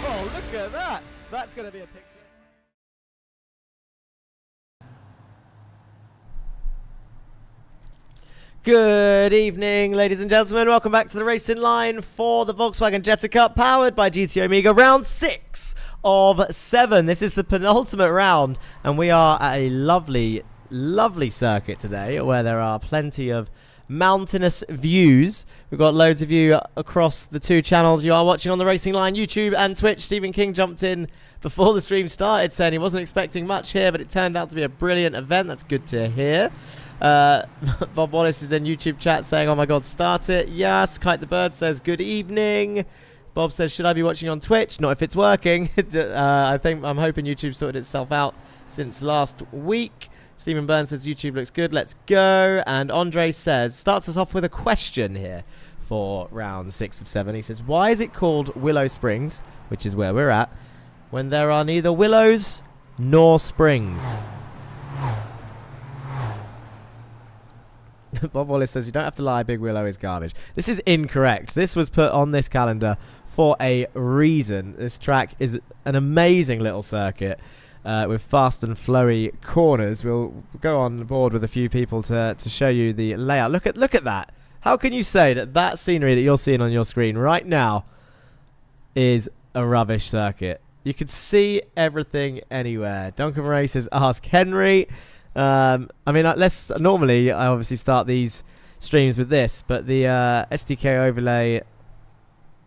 Oh, look at that! That's going to be a picture. Good evening, ladies and gentlemen. Welcome back to the racing line for the Volkswagen Jetta Cup, powered by GT Omega, round 6 of 7. This is the penultimate round, and we are at a lovely, lovely circuit today, where there are plenty of mountainous views. We've got loads of you across the two channels you are watching on the Racing Line, YouTube and Twitch. Stephen King jumped in before the stream started saying he wasn't expecting much here, but it turned out to be a brilliant event. That's good to hear. Bob Wallace is in YouTube chat saying, oh my god, start it. Yes. Kite the Bird says, good evening. Bob says, should I be watching on Twitch? Not if it's working. I'm hoping YouTube sorted itself out since last week. Stephen Burns says, YouTube looks good. Let's go. And Andre says, starts us off with a question here for round 6 of 7. He says, why is it called Willow Springs, which is where we're at, when there are neither willows nor springs? Bob Wallace says, you don't have to lie, Big Willow is garbage. This is incorrect. This was put on this calendar for a reason. This track is an amazing little circuit with fast and flowy corners. We'll go on board with a few people to show you the layout. Look at that. How can you say that that scenery that you're seeing on your screen right now is a rubbish circuit? You can see everything anywhere. Duncan Murray says, ask Henry. I mean, normally I obviously start these streams with this, but the SDK overlay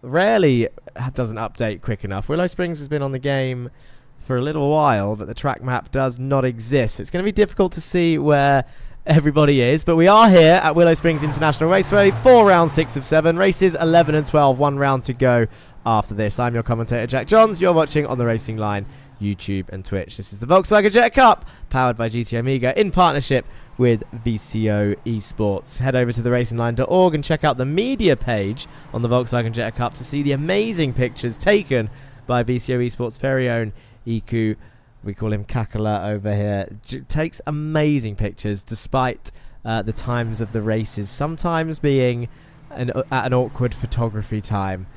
rarely doesn't update quick enough. Willow Springs has been on the game for a little while, but the track map does not exist. So it's going to be difficult to see where everybody is, but we are here at Willow Springs International Raceway for round 6 of 7. Races 11 and 12, one round to go after this. I'm your commentator, Jack Johns. You're watching on the Racing Line, YouTube and Twitch. This is the Volkswagen Jetta Cup, powered by GT Omega in partnership with VCO Esports. Head over to theracingline.org and check out the media page on the Volkswagen Jetta Cup to see the amazing pictures taken by VCO Esports' very own Iku. We call him Kakala over here. Takes amazing pictures despite the times of the races sometimes being at an awkward photography time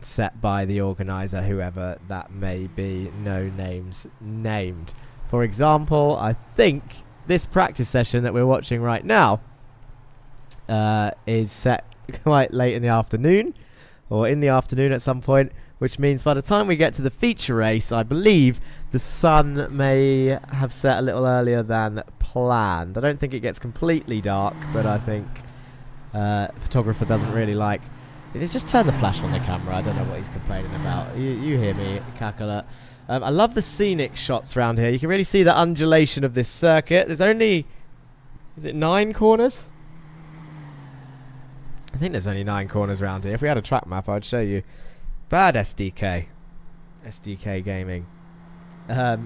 set by the organizer, whoever that may be. No names named. For example, I think this practice session that we're watching right now is set quite late in the afternoon, or in the afternoon at some point, which means by the time we get to the feature race, I believe the sun may have set a little earlier than planned. I don't think it gets completely dark, but I think photographer doesn't really like. It's just turn the flash on the camera. I don't know what he's complaining about. You hear me, Kakala. I love the scenic shots around here. You can really see the undulation of this circuit. There's only, is it 9 corners? I think there's only 9 corners around here. If we had a track map, I'd show you. Bad SDK. SDK gaming. What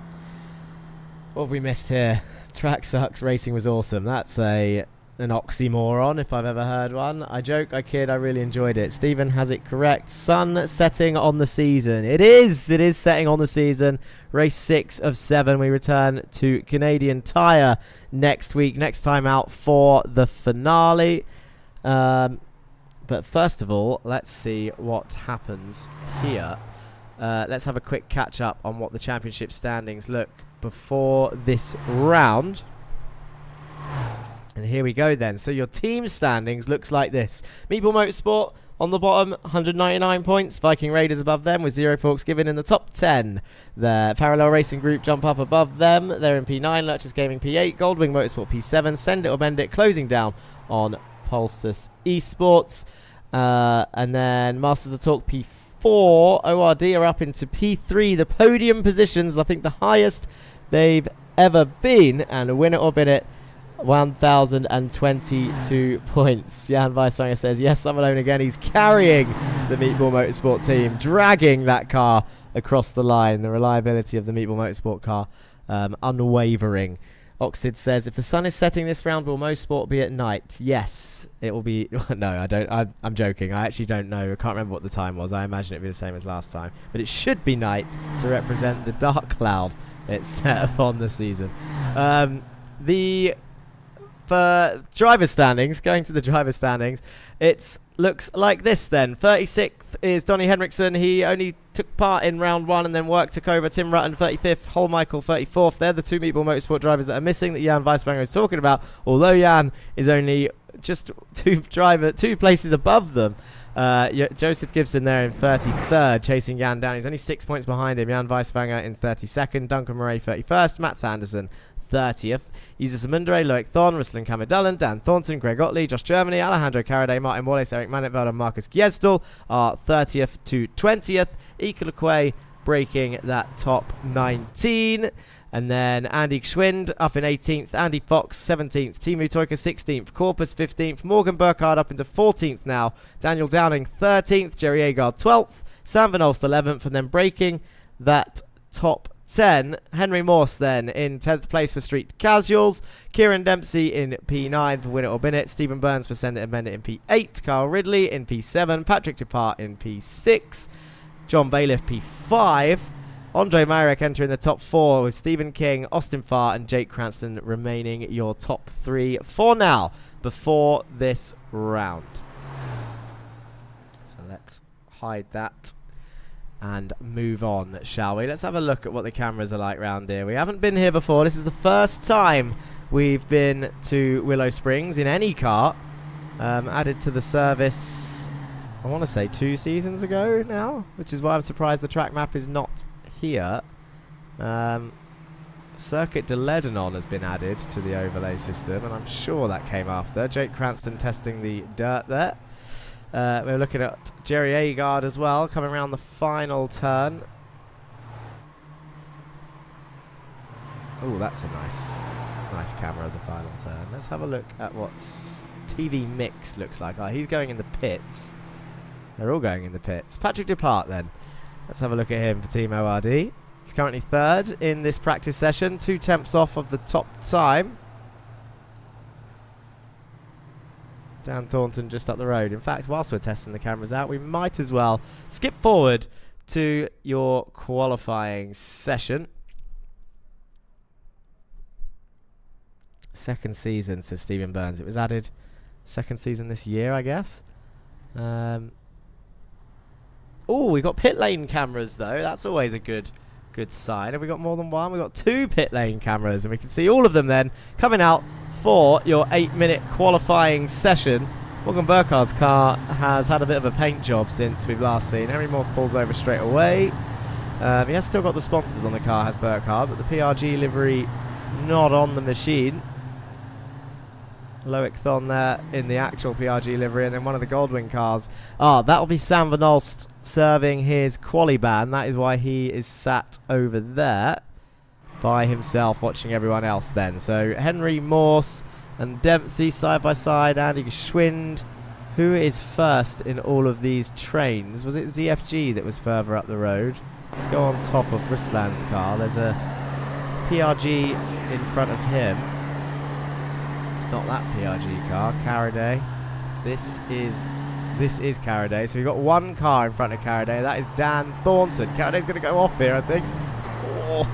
have we missed here? Track sucks, racing was awesome. That's an oxymoron if I've ever heard one. I joke, I kid, I really enjoyed it. Stephen has it correct. Sun setting on the season. It is setting on the season. Race 6 of 7. We return to Canadian Tire next week. Next time out for the finale. But first of all, let's see what happens here. Let's have a quick catch up on what the championship standings look before this round. And here we go then. So your team standings looks like this. Meeple Motorsport On the bottom, 199 points. Viking Raiders above them with Zero Forks given in the top 10. The Parallel Racing Group jump up above them. They're in P9, Lurchers Gaming P8, Goldwing Motorsport P7, Send It or Bend It closing down on Pulsus Esports. And then Masters of Talk P4. ORD are up into P3. The podium positions, I think the highest they've ever been. And Win It or Bin It, 1,022 points. Jan Weiswanger says, yes, I'm alone again. He's carrying the Meatball Motorsport team, dragging that car across the line. The reliability of the Meatball Motorsport car, unwavering. Oxid says, if the sun is setting this round, will Motorsport be at night? Yes, it will be. No, I don't. I'm joking. I actually don't know. I can't remember what the time was. I imagine it'd be the same as last time. But it should be night to represent the dark cloud it's set upon the season. For driver standings, going to the driver standings, it looks like this then. 36th is Donny Henriksen. He only took part in round 1 and then work took over. Tim Rutten, 35th. Holmichael, 34th. They're the two Meatball Motorsport drivers that are missing that Jan Weiswanger is talking about, although Jan is only just two places above them. Joseph Gibson there in 33rd, chasing Jan down. He's only 6 points behind him. Jan Weiswanger in 32nd. Duncan Murray, 31st. Matt Sanderson, 30th. Isa Samundre, Loic Thon, Ruslan Kamidullan, Dan Thornton, Greg Otley, Josh Germany, Alejandro Caraday, Martin Wallace, Eric Manetveld and Marcus Gjesdal are 30th to 20th. Ika Lequay breaking that top 19. And then Andy Schwind up in 18th, Andy Fox 17th, Timu Toika 16th, Corpus 15th, Morgan Burkhardt up into 14th now, Daniel Downing 13th, Jerry Agard 12th, Sam Van Olst 11th, and then breaking that top 10, Henry Morse then in 10th place for Street Casuals, Kieran Dempsey in P9 for Win It or Bin It, Stephen Burns for Send It and Bend It in P8, Carl Ridley in P7, Patrick Dupart in P6, John Bailiff P5, Andre Marek entering the top 4 with Stephen King, Austin Farr and Jake Cranston remaining your top 3 for now before this round. So let's hide that and move on, shall we? Let's have a look at what the cameras are like round here. We haven't been here before. This is the first time we've been to Willow Springs in any car. Added to the service, I want to say 2 seasons ago now, which is why I'm surprised the track map is not here. Circuit de Lebanon has been added to the overlay system, and I'm sure that came after. Jake Cranston testing the dirt there. We're looking at Jerry Agard as well, coming around the final turn. Oh, that's a nice camera of the final turn. Let's have a look at what TV Mix looks like. Oh, he's going in the pits. They're all going in the pits. Patrick Dupart then. Let's have a look at him for Team ORD. He's currently 3rd in this practice session, 2 tenths off of the top time. Dan Thornton just up the road. In fact, whilst we're testing the cameras out, we might as well skip forward to your qualifying session. Second season, says Stephen Burns. It was added second season this year, I guess. Oh, we got pit lane cameras though. That's always a good sign. Have we got more than one? We got 2 pit lane cameras, and we can see all of them then coming out for your 8-minute qualifying session. Morgan Burkhardt's car has had a bit of a paint job since we've last seen. Henry Morse pulls over straight away. He has still got the sponsors on the car, has Burkhardt, but the PRG livery not on the machine. Loic Thon there in the actual PRG livery, and then one of the Goldwing cars. That'll be Sam Van Olst serving his quali ban. That is why he is sat over there by himself watching everyone else then. So Henry Morse and Dempsey side by side. Andy Schwind. Who is first in all of these trains? Was it ZFG that was further up the road? Let's go on top of Ruslan's car. There's a PRG in front of him. Not that PRG car, Caraday. This is Caraday. So we've got one car in front of Caraday. That is Dan Thornton. Caraday's going to go off here, I think.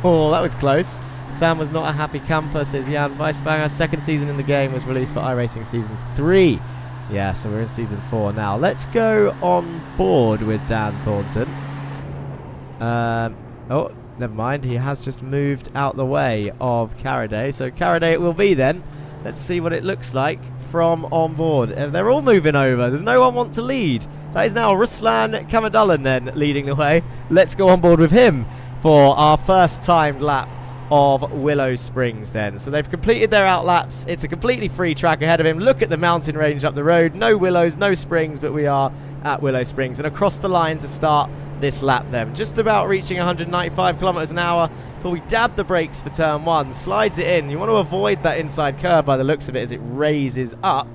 Oh, that was close. Sam was not a happy camper, says Jan Weiswanger. Second season in the game was released for iRacing Season 3. Yeah, so we're in Season 4 now. Let's go on board with Dan Thornton. Oh, never mind. He has just moved out the way of Caraday. So Caraday it will be then. Let's see what it looks like from on board. They're all moving over. Does no one want to lead? That is now Ruslan Kamadulan then leading the way. Let's go on board with him for our first timed lap of Willow Springs then. So they've completed their out laps. It's a completely free track ahead of him. Look at the mountain range up the road. No willows, no springs, but we are at Willow Springs. And across the line to start this lap then. Just about reaching 195 kilometers an hour before we dab the brakes for turn 1. Slides it in. You want to avoid that inside curve by the looks of it as it raises up.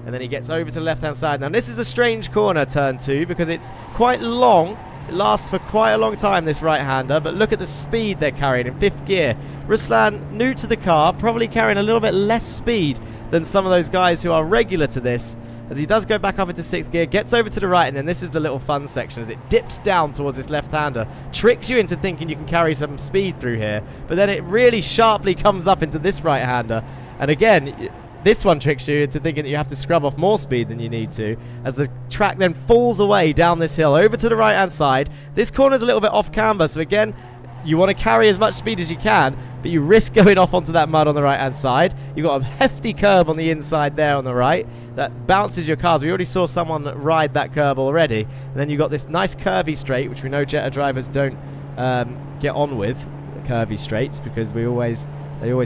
And then he gets over to the left-hand side. Now, this is a strange corner, turn 2, because it's quite long. It lasts for quite a long time, this right-hander. But look at the speed they're carrying in 5th gear. Ruslan, new to the car, probably carrying a little bit less speed than some of those guys who are regular to this. As he does go back up into 6th gear, gets over to the right, and then this is the little fun section as it dips down towards this left-hander. Tricks you into thinking you can carry some speed through here. But then it really sharply comes up into this right-hander. And again, this one tricks you into thinking that you have to scrub off more speed than you need to, as the track then falls away down this hill over to the right-hand side. This corner's a little bit off camber, so again, you want to carry as much speed as you can, but you risk going off onto that mud on the right-hand side. You've got a hefty curb on the inside there on the right that bounces your cars. We already saw someone ride that curb already. And then you've got this nice curvy straight, which we know Jetta drivers don't get on with, curvy straights, because they always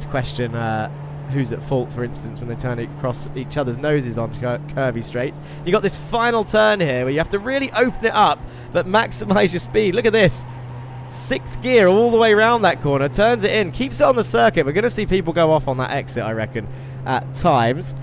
question who's at fault, for instance, when they turn it across each other's noses on curvy straights. You got this final turn here where you have to really open it up but maximize your speed. Look at this. 6th gear all the way around that corner, turns it in, keeps it on the circuit. We're going to see people go off on that exit, I reckon, at times.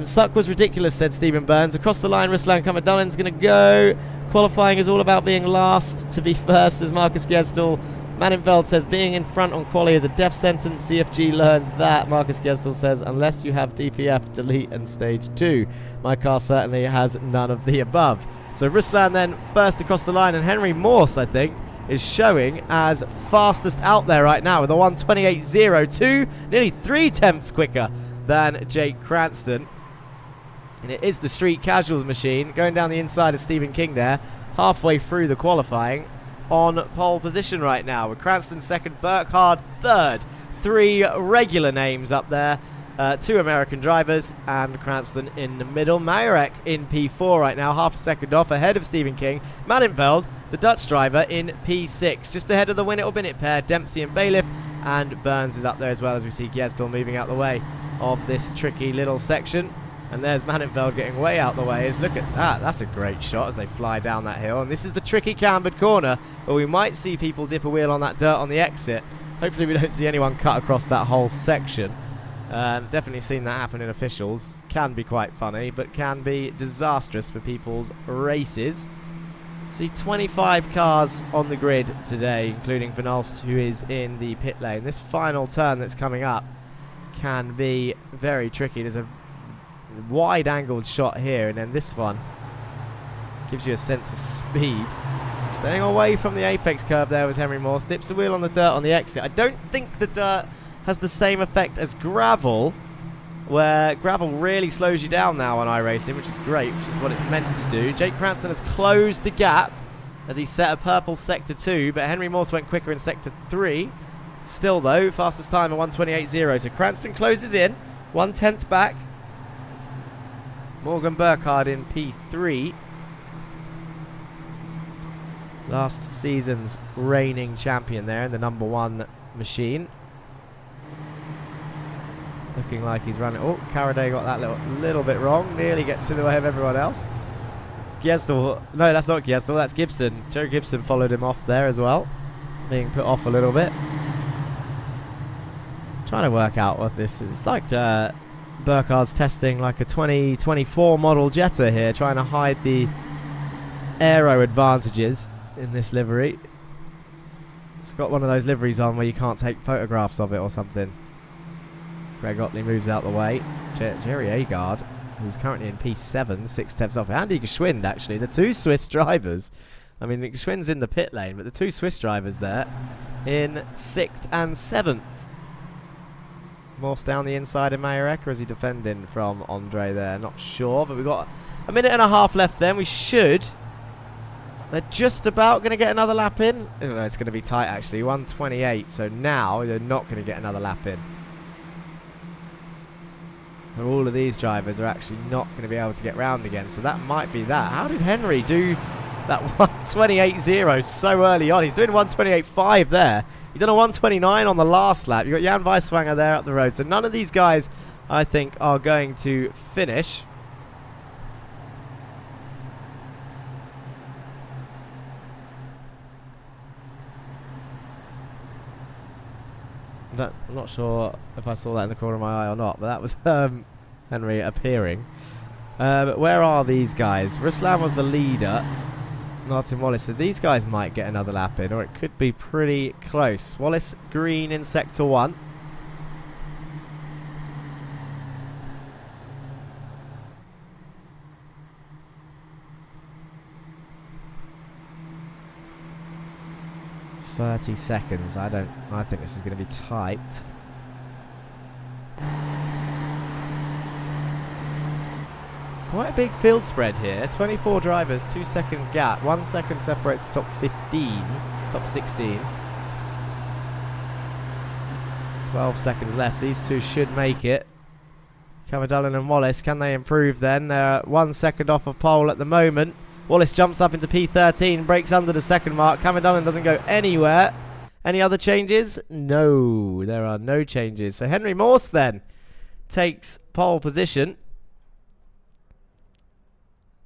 Suck was ridiculous, said Stephen Burns. Across the line, Ruslan Kamadulan's going to go. Qualifying is all about being last to be first, as Marcus Gestel. Maninveld says being in front on quali is a death sentence. CFG learned that. Marcus Gestel says unless you have DPF, delete, and stage 2. My car certainly has none of the above. So Ruslan then first across the line, and Henry Morse, I think, is showing as fastest out there right now with a 1:28.02, nearly 3 tenths quicker than Jake Cranston. And it is the Street Casuals machine going down the inside of Stephen King there, halfway through the qualifying, on pole position right now, with Cranston second, Burkhardt third. 3 regular names up there, 2 American drivers, and Cranston in the middle. Majorek in P4 right now, half a second off, ahead of Stephen King. Maninveld, the Dutch driver, in P6, just ahead of the Win It or Bin It pair, Dempsey and Bailiff, and Burns is up there as well, as we see Gestel moving out the way of this tricky little section. And there's Maninveld getting way out the way. Look at that. That's a great shot as they fly down that hill. And this is the tricky cambered corner where we might see people dip a wheel on that dirt on the exit. Hopefully we don't see anyone cut across that whole section. Definitely seen that happen in officials. Can be quite funny, but can be disastrous for people's races. See 25 cars on the grid today, including Van Alst, who is in the pit lane. This final turn that's coming up can be very tricky. There's a wide-angled shot here, and then this one gives you a sense of speed. Staying away from the apex curve there was Henry Morse. Dips a wheel on the dirt on the exit. I don't think the dirt has the same effect as gravel, where gravel really slows you down now on iRacing, which is great, which is what it's meant to do. Jake Cranston has closed the gap as he set a purple sector 2, but Henry Morse went quicker in sector 3. Still, though, fastest time at 1:28.0. So Cranston closes in, 1/10 back. Morgan Burkhardt in P3. Last season's reigning champion there in the number 1 machine. Looking like he's running. Oh, Caraday got that little bit wrong. Nearly gets in the way of everyone else. Gestel. No, that's not Gestel. That's Gibson. Joe Gibson followed him off there as well, being put off a little bit. Trying to work out what this is. It's like Burkhardt's testing like a 2024 model Jetta here, trying to hide the aero advantages in this livery. It's got one of those liveries on where you can't take photographs of it or something. Greg Otley moves out the way. Jerry Agard, who's currently in P7, 6 tenths off. Andy Geschwind, actually, the 2 Swiss drivers. I mean, Geschwind's in the pit lane, but the 2 Swiss drivers there in 6th and 7th. Morse down the inside of Majorek, or is he defending from Andre there? Not sure, but we've got a minute and a half left then. We should. They're just about going to get another lap in. Oh, it's going to be tight, actually. 1:28, so now they're not going to get another lap in. where all of these drivers are actually not going to be able to get round again. So that might be that. How did Henry do that 128.0 so early on? He's doing 128.5 there. He done a 129 on the last lap. You've got Jan Weiswanger there up the road. So none of these guys, I think, are going to finish. I'm not sure if I saw that in the corner of my eye or not, but that was Henry appearing. But where are these guys? Ruslan was the leader. Martin Wallace. So these guys might get another lap in, or it could be pretty close. Wallace green in sector 1. .30 seconds. I think this is going to be tight. Quite a big field spread here. 24 drivers, 2 second gap. 1 second separates the top 15, top 16. 12 seconds left. These two should make it. Camadullen and Wallace, can they improve then? They're 1 second off of pole at the moment. Wallace jumps up into P13, breaks under the second mark. Camadullen doesn't go anywhere. Any other changes? No, there are no changes. So Henry Morse then takes pole position.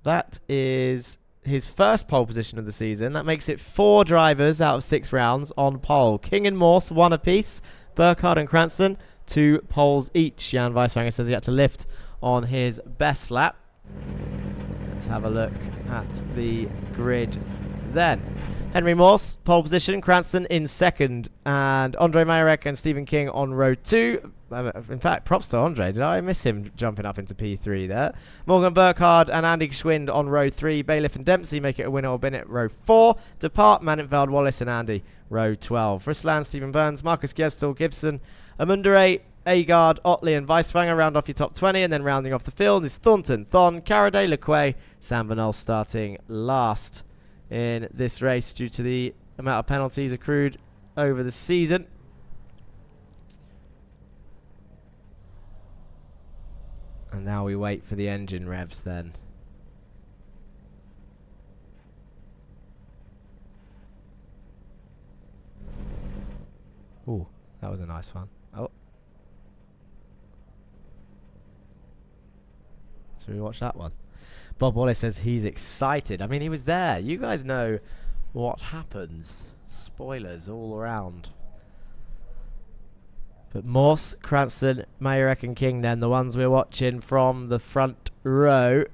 That is his first pole position of the season. That makes it 4 drivers out of 6 rounds on pole. King and Morse, 1 apiece. Burkhardt and Cranston, 2 poles each. Jan Weiswanger says he had to lift on his best lap. Let's have a look at the grid then. Henry Morse, pole position. Cranston in second. And Andre Majorek and Stephen King on row 2. In fact, props to Andre. Did I miss him jumping up into P3 there? Morgan Burkhardt and Andy Geschwind on row 3. Bailiff and Dempsey make it a winner or Bennett row 4. Depart, Manenfeld, Wallace and Andy row 12. Ruslan, Stephen Burns, Marcus Gestel, Gibson, Amundere, Agard, Otley and Weiswanger round off your top 20, and then rounding off the field is Thornton, Thon, Caraday, Lequay, Sam Bernal starting last in this race due to the amount of penalties accrued over the season. And now we wait for the engine revs then. Ooh, that was a nice one. Oh. Should we watch that one? Bob Wallace says he's excited. I mean, he was there. You guys know what happens. Spoilers all around. But Morse, Cranston, Majorek and King then, the ones we're watching from the front row.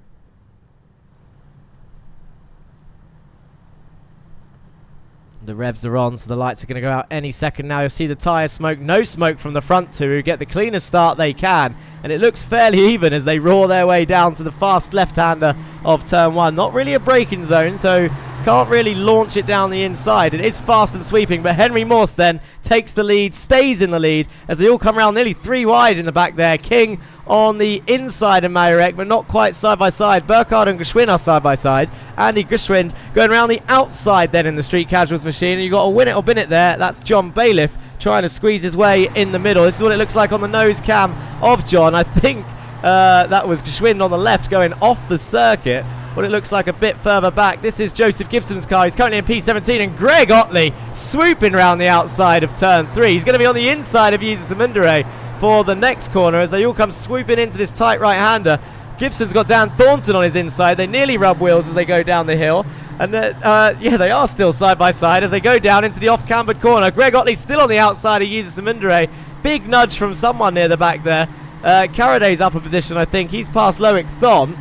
The revs are on, so the lights are going to go out any second now. You'll see the tyre smoke. No smoke from the front two, who get the cleanest start they can. And it looks fairly even as they roar their way down to the fast left-hander of turn 1. Not really a braking zone, so can't really launch it down the inside. It is fast and sweeping, but Henry Morse then takes the lead, stays in the lead as they all come around nearly 3 wide in the back there. King on the inside of Majorek, but not quite side by side. Burkhardt and Geschwind are side by side. Andy Geschwind going around the outside then in the Street Casuals machine. And you've got a win it or bin it there. That's John Bailiff trying to squeeze his way in the middle. This is what it looks like on the nose cam of John. I think that was Geschwind on the left going off the circuit. What it looks like a bit further back. This is Joseph Gibson's car. He's currently in P17, and Greg Otley swooping around the outside of turn 3. He's going to be on the inside of Jesus Amundere for the next corner as they all come swooping into this tight right-hander. Gibson's got Dan Thornton on his inside. They nearly rub wheels as they go down the hill. And yeah, they are still side by side as they go down into the off-cambered corner. Greg Otley still on the outside of Jesus Amundere. Big nudge from someone near the back there. Caraday's up a position, I think. He's past Loic Thon.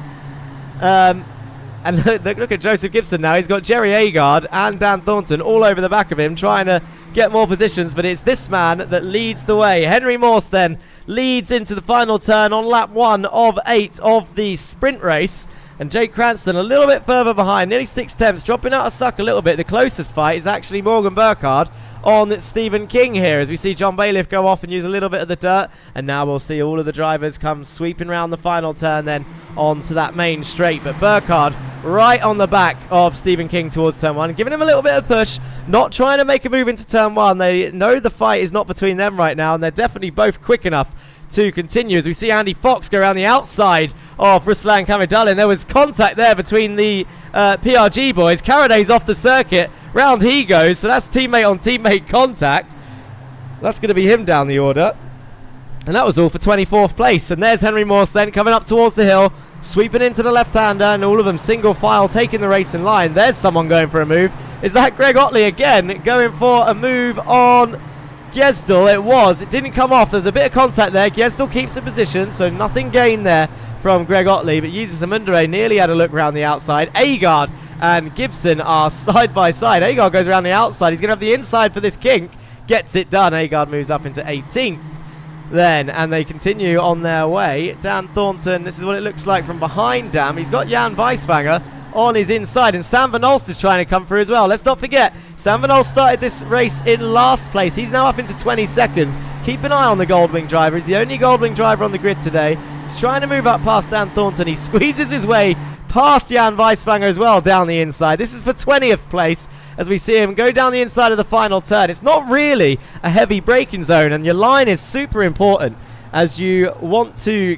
And look at Joseph Gibson now. He's got Jerry Agard and Dan Thornton all over the back of him trying to get more positions, but it's this man that leads the way. Henry Morse then leads into the final turn on lap 1 of 8 of the sprint race. And Jake Cranston a little bit further behind, nearly 6 tenths, dropping out of suck a little bit. The closest fight is actually Morgan Burkhardt on Stephen King here as we see John Bailiff go off and use a little bit of the dirt. And now we'll see all of the drivers come sweeping around the final turn then onto that main straight. But Burkhardt right on the back of Stephen King towards turn 1, giving him a little bit of push, not trying to make a move into turn 1. They know the fight is not between them right now, and they're definitely both quick enough to continue as we see Andy Fox go around the outside of Ruslan Kamidulin. There was contact there between the PRG boys. Karaday's off the circuit. Round he goes, so that's teammate on teammate contact. That's going to be him down the order. And that was all for 24th place. And there's Henry Morse then coming up towards the hill, sweeping into the left-hander, and all of them single file taking the race in line. There's someone going for a move. Is that Greg Otley again going for a move on Gjesdal? It was. It didn't come off. There's a bit of contact there. Gjesdal keeps the position, so nothing gained there from Greg Otley, but uses the Mundere nearly had a look around the outside. Agard and Gibson are side by side. Agard goes around the outside. He's going to have the inside for this kink. Gets it done. Agard moves up into 18th then, and they continue on their way. Dan Thornton, this is what it looks like from behind Dan. He's got Jan Weiswanger on his inside, and Sam Van Olst is trying to come through as well. Let's not forget, Sam Van Olst started this race in last place. He's now up into 22nd. Keep an eye on the Goldwing driver. He's the only Goldwing driver on the grid today. He's trying to move up past Dan Thornton. He squeezes his way past Jan Weiswanger as well down the inside. This is for 20th place as we see him go down the inside of the final turn. It's not really a heavy braking zone, and your line is super important as you want to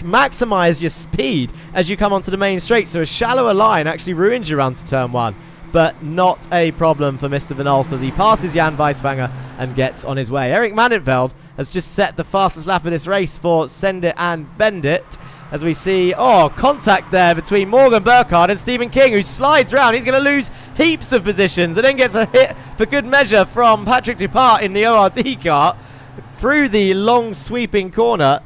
maximize your speed as you come onto the main straight. So a shallower line actually ruins your run to turn 1, but not a problem for Mr. Van Olst as he passes Jan Weiswanger and gets on his way. Eric Mannenveld has just set the fastest lap of this race for Send It and Bend It, as we see, contact there between Morgan Burkhardt and Stephen King, who slides round. He's going to lose heaps of positions and then gets a hit for good measure from Patrick Dupart in the ORD car through the long sweeping corner.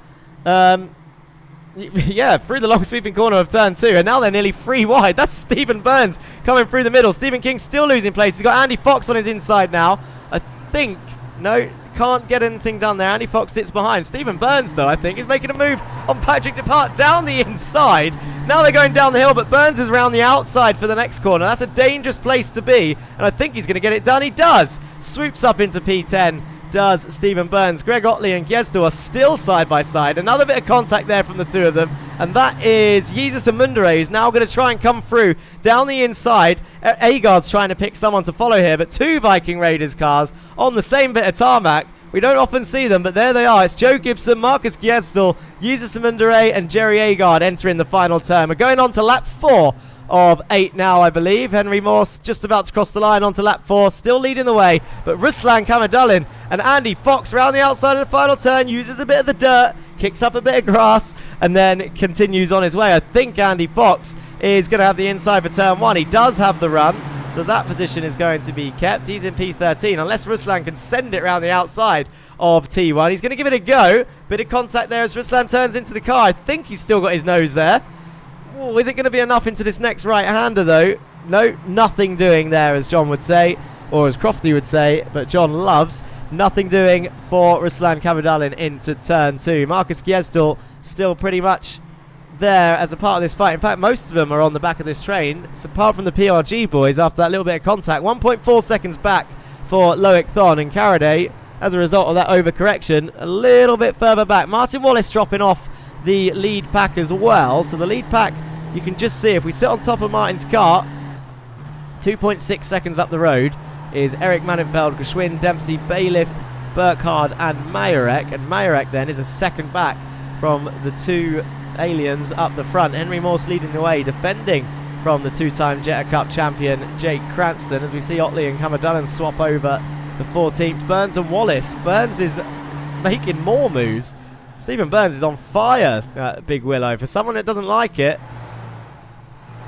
Yeah, through the long sweeping corner of turn 2, and now they're nearly 3 wide. That's Stephen Burns coming through the middle. Stephen King still losing place. He's got Andy Fox on his inside now. I think, no, can't get anything done there. Andy Fox sits behind. Stephen Burns, though, I think, is making a move on Patrick Dupart down the inside. Now they're going down the hill, but Burns is around the outside for the next corner. That's a dangerous place to be, and I think he's going to get it done. He does. Swoops up into P10. Does Stephen Burns. Greg Otley and Gjesdal are still side by side. Another bit of contact there from the two of them, and that is Jesus and Mundere, who's now going to try and come through down the inside. Agard's trying to pick someone to follow here, but 2 Viking Raiders cars on the same bit of tarmac. We don't often see them, but there they are. It's Joe Gibson, Marcus Gjesdal, Jesus and Mundere, and Jerry Agard entering the final turn. We're going on to lap 4 of 8 now, I believe. Henry Morse just about to cross the line onto lap 4, still leading the way, but Ruslan Kamidulin and Andy Fox around the outside of the final turn, uses a bit of the dirt, kicks up a bit of grass, and then continues on his way. I think Andy Fox is going to have the inside for turn 1. He does have the run, so that position is going to be kept. He's in P13, unless Ruslan can send it around the outside of T1. He's going to give it a go. Bit of contact there as Ruslan turns into the car. I think he's still got his nose there. Oh, is it going to be enough into this next right-hander, though? No, nothing doing there, as John would say, or as Crofty would say, but John loves. Nothing doing for Ruslan Kamidulin into turn 2. Marcus Gjesdal still pretty much there as a part of this fight. In fact, most of them are on the back of this train. It's apart from the PRG boys after that little bit of contact. 1.4 seconds back for Loic Thon, and Karaday, as a result of that overcorrection, a little bit further back. Martin Wallace dropping off the lead pack as well. So the lead pack, you can just see, if we sit on top of Martin's car, 2.6 seconds up the road is Eric Mannenfeld, Geschwin, Dempsey, Bailiff, Burkhardt and Majorek. And Majorek then is a second back from the 2 aliens up the front. Henry Morse leading the way, defending from the 2-time Jetta Cup champion Jake Cranston, as we see Otley and Kamidulin swap over the 14th. Burns and Wallace. Burns is making more moves. Stephen Burns is on fire, Big Willow. For someone that doesn't like it,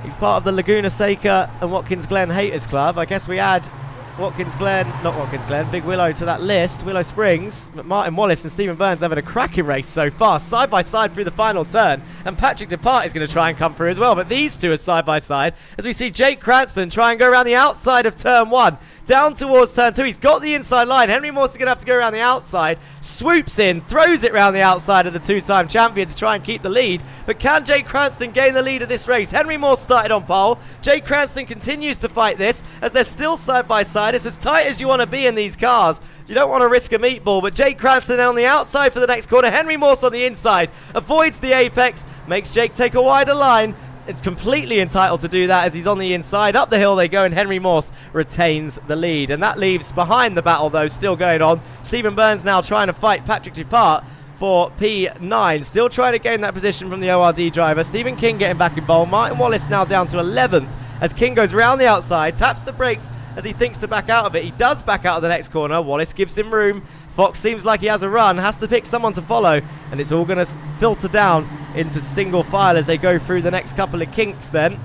he's part of the Laguna Seca and Watkins Glen Haters Club. I guess we add Big Willow to that list. Willow Springs, Martin Wallace and Stephen Burns having a cracking race so far, side by side through the final turn, and Patrick Dupart is going to try and come through as well, but these two are side by side as we see Jake Cranston try and go around the outside of turn 1 down towards turn 2. He's got the inside line. Henry Morse is going to have to go around the outside, swoops in, throws it around the outside of the 2-time champion to try and keep the lead, but can Jake Cranston gain the lead of this race? Henry Morse started on pole. Jake Cranston continues to fight this as they're still side by side. It's as tight as you want to be in these cars. You don't want to risk a meatball, but Jake Cranston on the outside for the next corner. Henry Morse on the inside, avoids the apex, makes Jake take a wider line. It's completely entitled to do that as he's on the inside. Up the hill they go, and Henry Morse retains the lead. And that leaves behind the battle, though, still going on. Stephen Burns now trying to fight Patrick Dupart for P9. Still trying to gain that position from the ORD driver. Stephen King getting back in bowl. Martin Wallace now down to 11th as King goes round the outside, taps the brakes as he thinks to back out of it. He does back out of the next corner. Wallace gives him room. Fox seems like he has a run, has to pick someone to follow, and it's all going to filter down into single file as they go through the next couple of kinks then.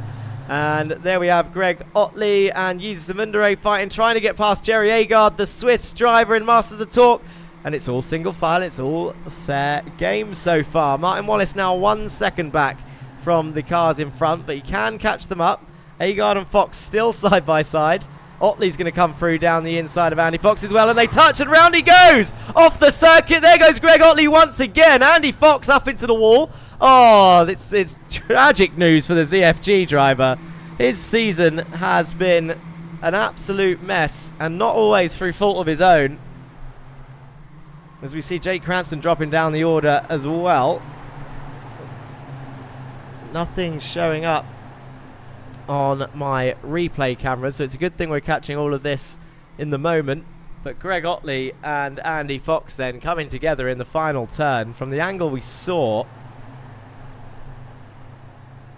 And there we have Greg Otley and Jesus Amundere fighting, trying to get past Jerry Agard, the Swiss driver in Masters of Torque. And it's all single file, it's all fair game so far. Martin Wallace now 1 second back from the cars in front, but he can catch them up. Agard and Fox still side by side. Otley's going to come through down the inside of Andy Fox as well, and they touch, and round he goes off the circuit. There goes Greg Otley once again. Andy Fox up into the wall. Oh, it's tragic news for the ZFG driver. His season has been an absolute mess, and not always through fault of his own. As we see Jake Cranston dropping down the order as well. Nothing showing up on my replay camera, so it's a good thing we're catching all of this in the moment. But Greg Otley and Andy Fox then coming together in the final turn. From the angle we saw,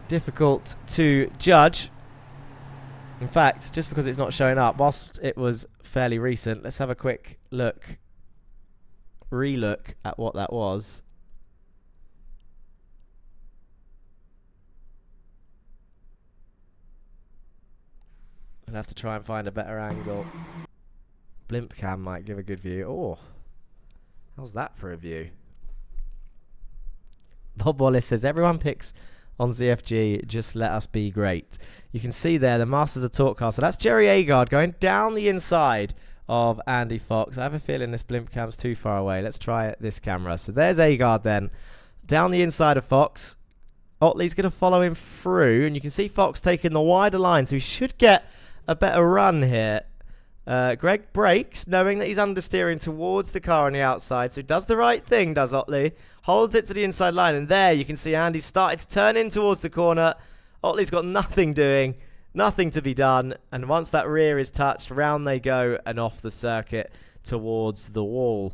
difficult to judge. In fact, just because it's not showing up, whilst it was fairly recent, let's have a quick look, relook at what that was. I'll have to try and find a better angle. Blimp cam might give a good view. Oh, how's that for a view? Bob Wallace says, everyone picks on ZFG, just let us be great. You can see there the Masters of Torque car. So that's Jerry Agard going down the inside of Andy Fox. I have a feeling this blimp cam's too far away. Let's try this camera. So there's Agard then, down the inside of Fox. Otley's going to follow him through, and you can see Fox taking the wider line, so he should get a better run here. Greg brakes, knowing that he's understeering towards the car on the outside, so he does the right thing, does Otley. Holds it to the inside line, and there you can see Andy started to turn in towards the corner. Otley's got nothing doing, nothing to be done, and once that rear is touched, round they go and off the circuit towards the wall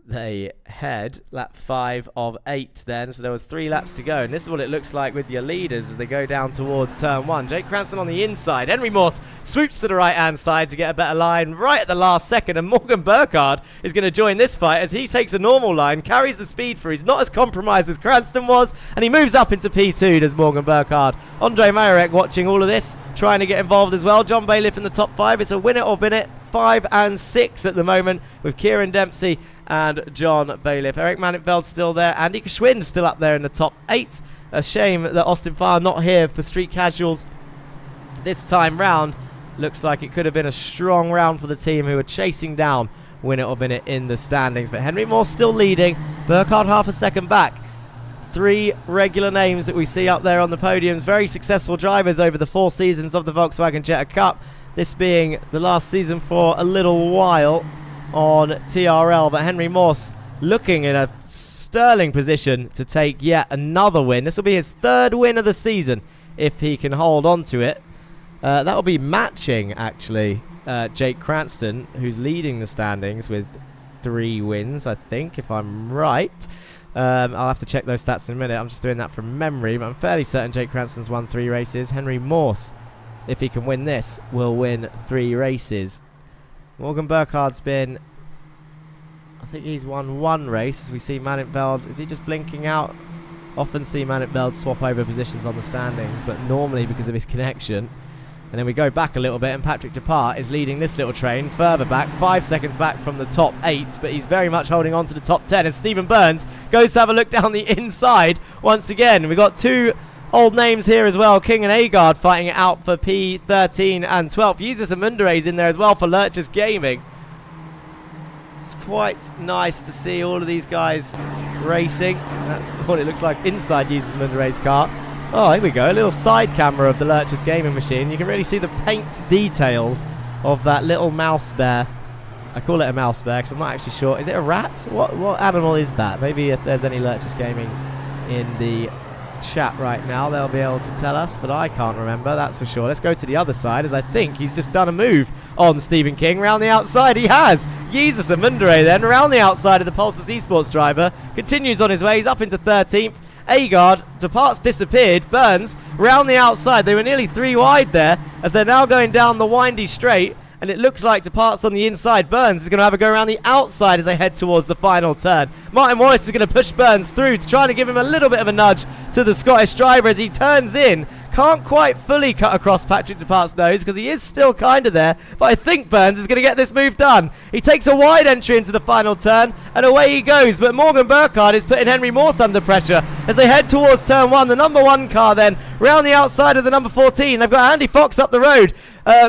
they head. Lap 5 of 8 then, so there was 3 laps to go, and this is what it looks like with your leaders as they go down towards turn 1. Jake Cranston on the inside. Henry Morse swoops to the right hand side to get a better line right at the last second, and Morgan Burkhardt is going to join this fight as he takes a normal line, carries the speed through. He's not as compromised as Cranston was, and he moves up into P2. Does Morgan Burkhardt. Andre Marek watching all of this, trying to get involved as well. John Bailiff in the top 5. It's a win it or bin it. 5 and 6 at the moment with Kieran Dempsey and John Bailiff. Eric Manningfeld's still there. Andy Geschwind still up there in the top 8. A shame that Austin Farr not here for Street Casuals this time round. Looks like it could have been a strong round for the team who were chasing down win it or bin it in the standings. But Henry Moore still leading. Burkhardt half a second back. 3 regular names that we see up there on the podiums. Very successful drivers over the 4 seasons of the Volkswagen Jetta Cup. This being the last season for a little while on TRL. But Henry Morse looking in a sterling position to take yet another win. This will be his 3rd win of the season if he can hold on to it. That will be matching, actually, Jake Cranston, who's leading the standings with 3 wins, I think, if I'm right. I'll have to check those stats in a minute. I'm just doing that from memory, but I'm fairly certain Jake Cranston's won 3 races. Henry Morse, if he can win this, will win 3 races. Morgan Burkhardt's been, I think he's won 1 race, as we see Manningfeld. Is he just blinking out? Often see Manningfeld swap over positions on the standings, but normally because of his connection. And then we go back a little bit, and Patrick Depart is leading this little train further back, 5 seconds back from the top 8, but he's very much holding on to the top 10. And Stephen Burns goes to have a look down the inside once again. We've got 2 old names here as well, King and Agard fighting it out for P13 and 12. Jesus Amundere is in there as well for Lurchers Gaming. It's quite nice to see all of these guys racing. That's what it looks like inside Jesus Amundere's car. Oh, here we go, a little side camera of the Lurchers Gaming machine. You can really see the paint details of that little mouse bear. I call it a mouse bear because I'm not actually sure. Is it a rat? What animal is that? Maybe if there's any Lurchers Gamings in the chat right now. They'll be able to tell us, but I can't remember, that's for sure. Let's go to the other side, as I think he's just done a move on Stephen King. Round the outside, he has. Jesus and Mundere then, around the outside of the Pulsar Esports driver. Continues on his way, he's up into 13th. Agard, Depart's disappeared. Burns, round the outside. They were nearly 3 wide there, as they're now going down the windy straight. And it looks like Depart's on the inside. Burns is going to have a go around the outside as they head towards the final turn. Martin Wallace is going to push Burns through to try to give him a little bit of a nudge to the Scottish driver as he turns in. Can't quite fully cut across Patrick Depart's nose because he is still kind of there. But I think Burns is going to get this move done. He takes a wide entry into the final turn and away he goes. But Morgan Burkhardt is putting Henry Morse under pressure as they head towards turn 1. The number 1 car then round the outside of the number 14. They've got Andy Fox up the road.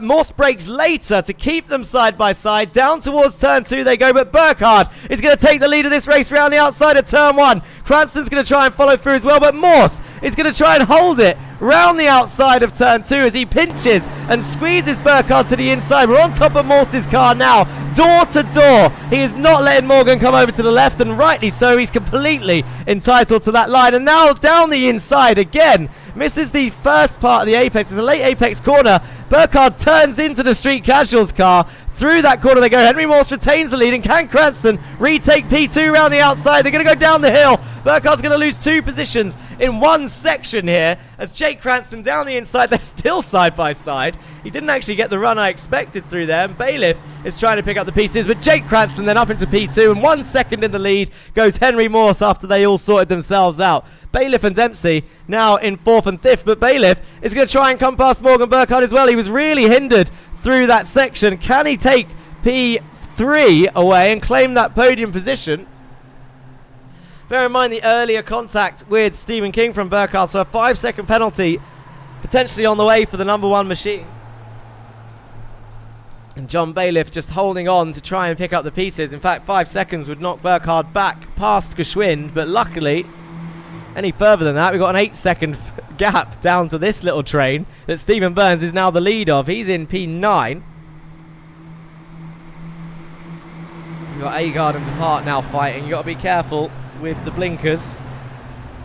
Morse brakes later to keep them side by side. Down towards turn 2 they go, but Burkhardt is going to take the lead of this race round the outside of turn 1. Cranston's going to try and follow through as well, but Morse is going to try and hold it round the outside of turn 2 as he pinches and squeezes Burkhardt to the inside. We're on top of Morse's car now, door to door. He is not letting Morgan come over to the left, and rightly so. He's completely entitled to that line. And now down the inside again. Misses the first part of the apex. It's a late apex corner. Burkhardt turns into the Street Casuals car. Through that corner they go. Henry Morse retains the lead, and can Cranston retake P2 round the outside? They're going to go down the hill. Burkhardt's going to lose 2 positions in one section here as Jake Cranston down the inside. They're still side by side. He didn't actually get the run I expected through there, and Bailiff is trying to pick up the pieces, but Jake Cranston then up into P2, and 1 second in the lead goes Henry Morse after they all sorted themselves out. Bailiff and Dempsey now in 4th and 5th, but Bailiff is going to try and come past Morgan Burkhardt as well. He was really hindered through that section. Can he take P3 away and claim that podium position? Bear in mind the earlier contact with Stephen King from Burkhardt, so a 5-second penalty potentially on the way for the number 1 machine. And John Bailiff just holding on to try and pick up the pieces. In fact, 5 seconds would knock Burkhardt back past Geschwind, but luckily, any further than that, we've got an 8-second gap down to this little train that Stephen Burns is now the lead of. He's in P9. We've got Agard and Depart now fighting. You've got to be careful with the blinkers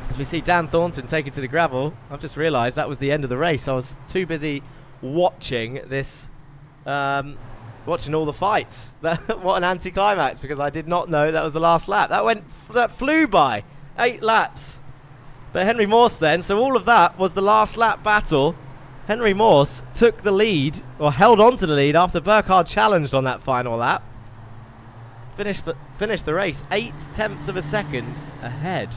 as we see Dan Thornton taken to the gravel. I've just realised that was the end of the race. I was too busy watching this, watching all the fights. What an anticlimax, because I did not know that was the last lap. That flew by. 8 laps. But Henry Morse then, so all of that was the last lap battle. Henry Morse took the lead, or held on to the lead after Burkhardt challenged on that final lap. Finished the race 0.8 of a second ahead.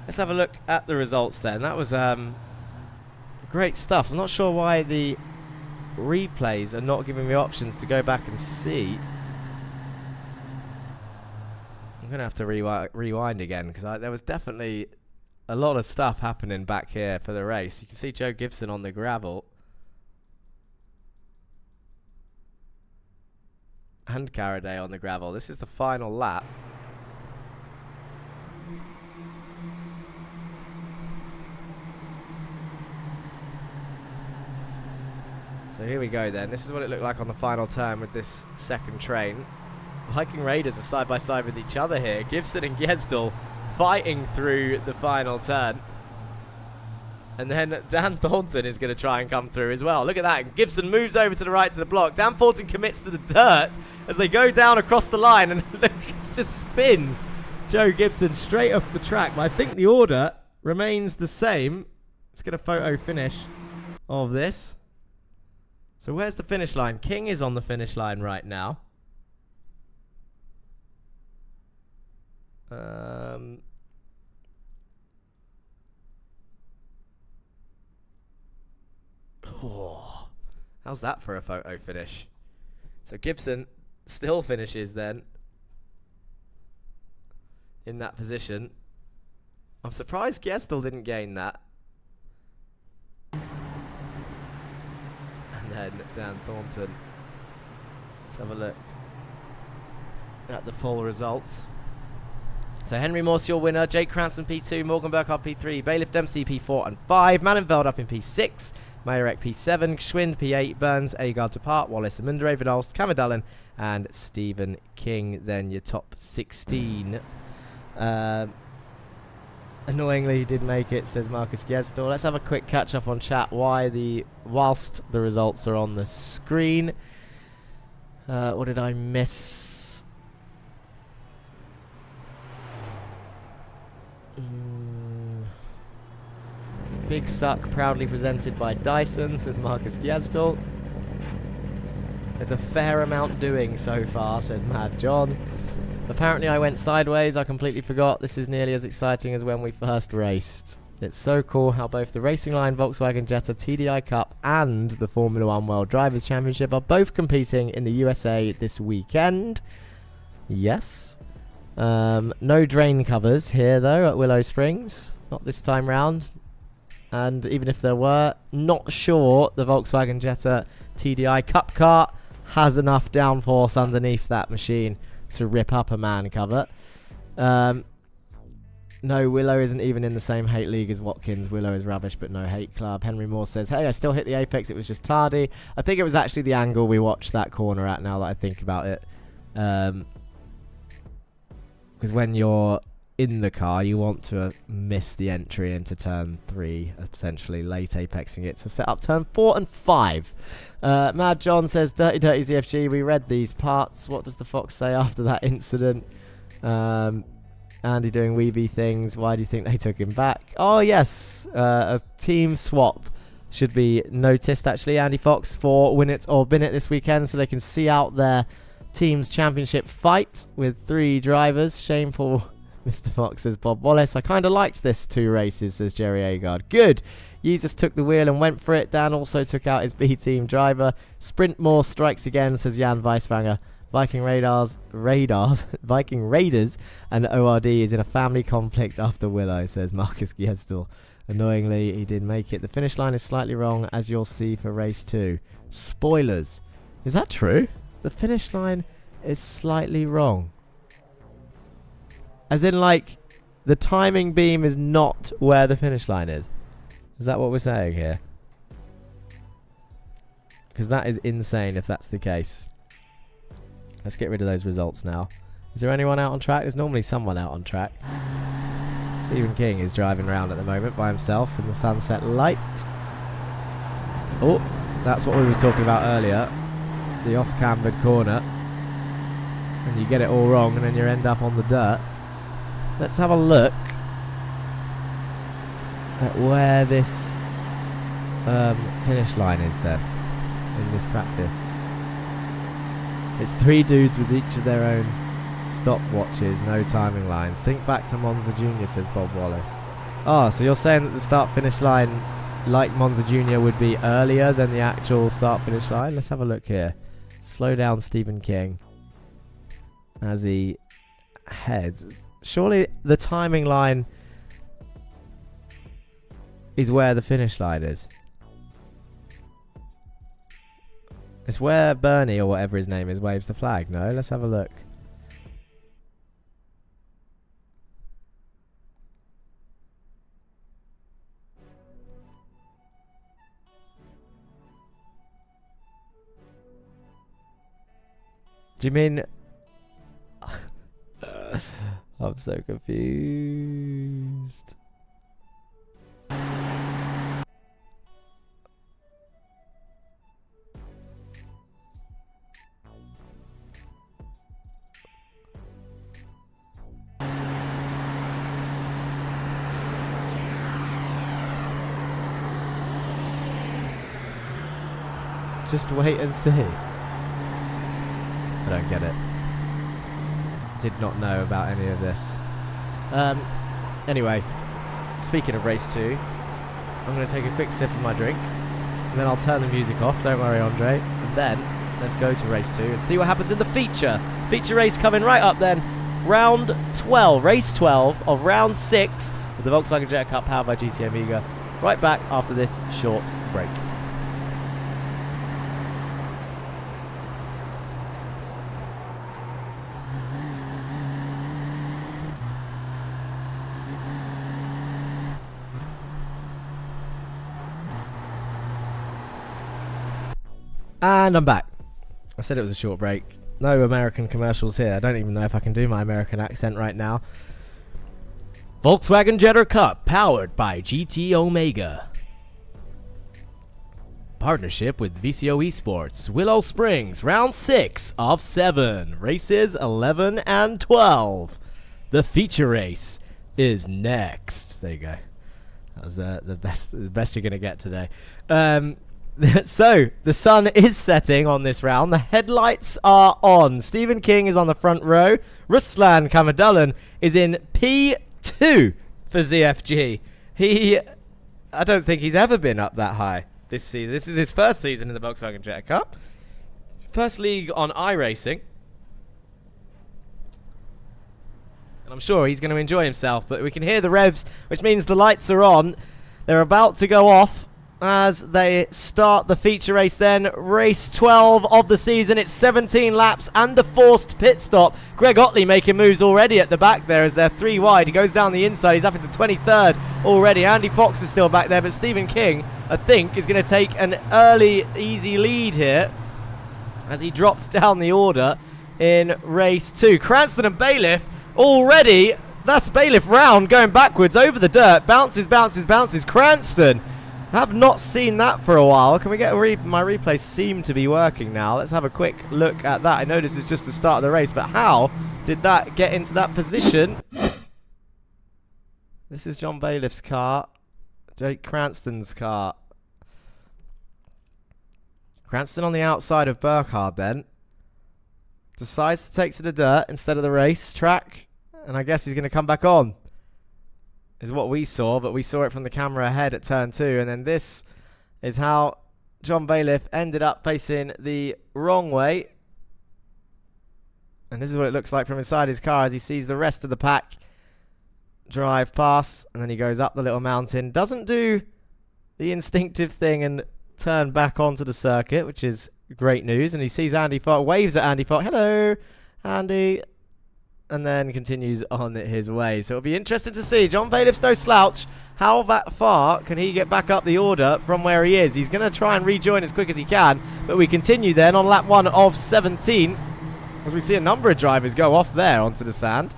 Let's have a look at the results then. That was great stuff. I'm not sure why the replays are not giving me options to go back and see. I'm going to have to rewind again, because there was definitely a lot of stuff happening back here for the race. You can see Joe Gibson on the gravel. And Caraday on the gravel. This is the final lap. So here we go then. This is what it looked like on the final turn with this second train. Viking Raiders are side by side with each other here. Gibson and Gesdal fighting through the final turn. And then Dan Thornton is going to try and come through as well. Look at that. Gibson moves over to the right to the block. Dan Thornton commits to the dirt as they go down across the line. And look, it just spins Joe Gibson straight off the track. But I think the order remains the same. Let's get a photo finish of this. So where's the finish line? King is on the finish line right now. Oh, how's that for a photo finish? So Gibson still finishes then in that position. I'm surprised Gestel didn't gain that. And then Dan Thornton. Let's have a look at the full results. So Henry Morse, your winner. Jake Cranston P2, Morgan Burkhardt P3, Bailiff Dempsey P4 and 5, Mannenveld up in P6, Majorek P7, Schwind P8, Burns, Agard Depart, Wallace and Mundere, Vidals, Camadallen and Stephen King. Then your top 16. Annoyingly, he did make it, says Marcus Gestor. Let's have a quick catch up on chat whilst the results are on the screen. What did I miss? Big Suck proudly presented by Dyson, says Marcus Gestor. There's a fair amount doing so far, says Mad John. Apparently I went sideways, I completely forgot. This is nearly as exciting as when we first raced. It's so cool how both the Racing Line Volkswagen Jetta TDI Cup and the Formula 1 World Drivers' Championship are both competing in the USA this weekend. Yes. No drain covers here though at Willow Springs. Not this time round. And even if there were, not sure the Volkswagen Jetta TDI Cup car has enough downforce underneath that machine to rip up a man cover. No, Willow isn't even in the same hate league as Watkins. Willow is rubbish, but no hate club. Henry Moore says, hey, I still hit the apex. It was just tardy. I think it was actually the angle we watched that corner at now that I think about it. Because when you're in the car, you want to miss the entry into turn 3, essentially late apexing it to set up turn 4 and 5. Mad John says, Dirty ZFG, we read these parts. What does the Fox say after that incident? Andy doing weeby things. Why do you think they took him back? Oh, yes. A team swap should be noticed, actually. Andy Fox for Win It or Bin It this weekend so they can see out their team's championship fight with 3 drivers. Shameful, Mr. Fox, says Bob Wallace. I kind of liked this 2 races, says Jerry Agard. Good. Jesus took the wheel and went for it. Dan also took out his B-team driver. Sprintmore strikes again, says Jan Weiswanger. Viking Raiders, Viking Raiders and ORD is in a family conflict after Willow, says Marcus Giestel. Annoyingly, he did make it. The finish line is slightly wrong, as you'll see for race 2. Spoilers. Is that true? The finish line is slightly wrong. As in, like, the timing beam is not where the finish line is. Is that what we're saying here? Because that is insane if that's the case. Let's get rid of those results now. Is there anyone out on track? There's normally someone out on track. Stephen King is driving around at the moment by himself in the sunset light. Oh, that's what we were talking about earlier. The off-cambered corner. And you get it all wrong and then you end up on the dirt. Let's have a look at where this finish line is then in this practice. It's 3 dudes with each of their own stopwatches, no timing lines. Think back to Monza Jr., says Bob Wallace. Oh, so you're saying that the start-finish line, like Monza Jr., would be earlier than the actual start-finish line? Let's have a look here. Slow down Stephen King as he heads. Surely the timing line is where the finish line is. It's where Bernie, or whatever his name is, waves the flag. No, let's have a look. Do you mean... I'm so confused. Just wait and see. I don't get it. Did not know about any of this. Anyway, speaking of race 2, I'm going to take a quick sip of my drink, and then I'll turn the music off, don't worry Andre, and then let's go to race 2 and see what happens in the feature. Feature race coming right up then. Round 12, race 12 of round 6 of the Volkswagen Jetta Cup powered by GT Amiga. Right back after this short break. And I'm back. I said it was a short break. No American commercials here. I don't even know if I can do my American accent right now. Volkswagen Jetta Cup, powered by GT Omega. Partnership with VCO Esports, Willow Springs, round 6 of 7, races 11 and 12. The feature race is next. There you go. That was the best you're going to get today. So, the sun is setting on this round. The headlights are on. Stephen King is on the front row. Ruslan Kamadulan is in P2 for ZFG. I don't think he's ever been up that high this season. This is his first season in the Volkswagen Jetta Cup. First league on iRacing. And I'm sure he's going to enjoy himself. But we can hear the revs, which means the lights are on. They're about to go off as they start the feature race then. Race 12 of the season. It's 17 laps and a forced pit stop. Greg Otley making moves already at the back there as they're 3 wide. He goes down the inside. He's up into 23rd already. Andy Fox is still back there, but Stephen King, I think, is going to take an early, easy lead here as he drops down the order in race 2. Cranston and Bailiff already. That's Bailiff round going backwards over the dirt. Bounces, bounces, bounces. Cranston. I have not seen that for a while. Can we get my replay seem to be working now? Let's have a quick look at that. I know this is just the start of the race, but how did that get into that position? This is John Bailiff's car. Jake Cranston's car. Cranston on the outside of Burkhard then. Decides to take to the dirt instead of the race track. And I guess he's going to come back on. Is what we saw, but we saw it from the camera ahead at turn 2, and then this is how John Bailiff ended up facing the wrong way. And this is what it looks like from inside his car as he sees the rest of the pack drive past, and then he goes up the little mountain, doesn't do the instinctive thing and turn back onto the circuit, which is great news. And he sees Andy Fox, waves at Andy Fox, hello Andy, and then continues on his way. So it'll be interesting to see. John Bailiff's no slouch. How that far can he get back up the order from where he is? He's going to try and rejoin as quick as he can. But we continue then on lap 1 of 17. As we see a number of drivers go off there onto the sand.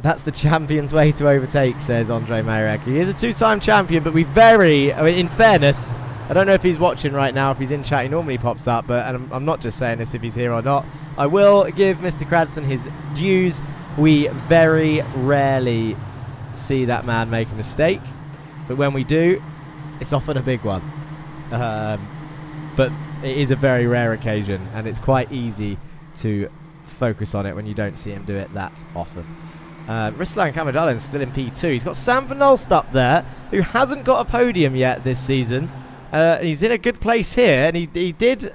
That's the champion's way to overtake, says Andre Mayerek. He is a 2-time champion, but in fairness, I don't know if he's watching right now, if he's in chat, he normally pops up, but and I'm not just saying this if he's here or not. I will give Mr. Cranston his dues. We very rarely see that man make a mistake, but when we do, it's often a big one. But it is a very rare occasion, and it's quite easy to focus on it when you don't see him do it that often. Ruslan Kamadulan's still in P2. He's got Sam Van Olst up there, who hasn't got a podium yet this season. He's in a good place here, and he did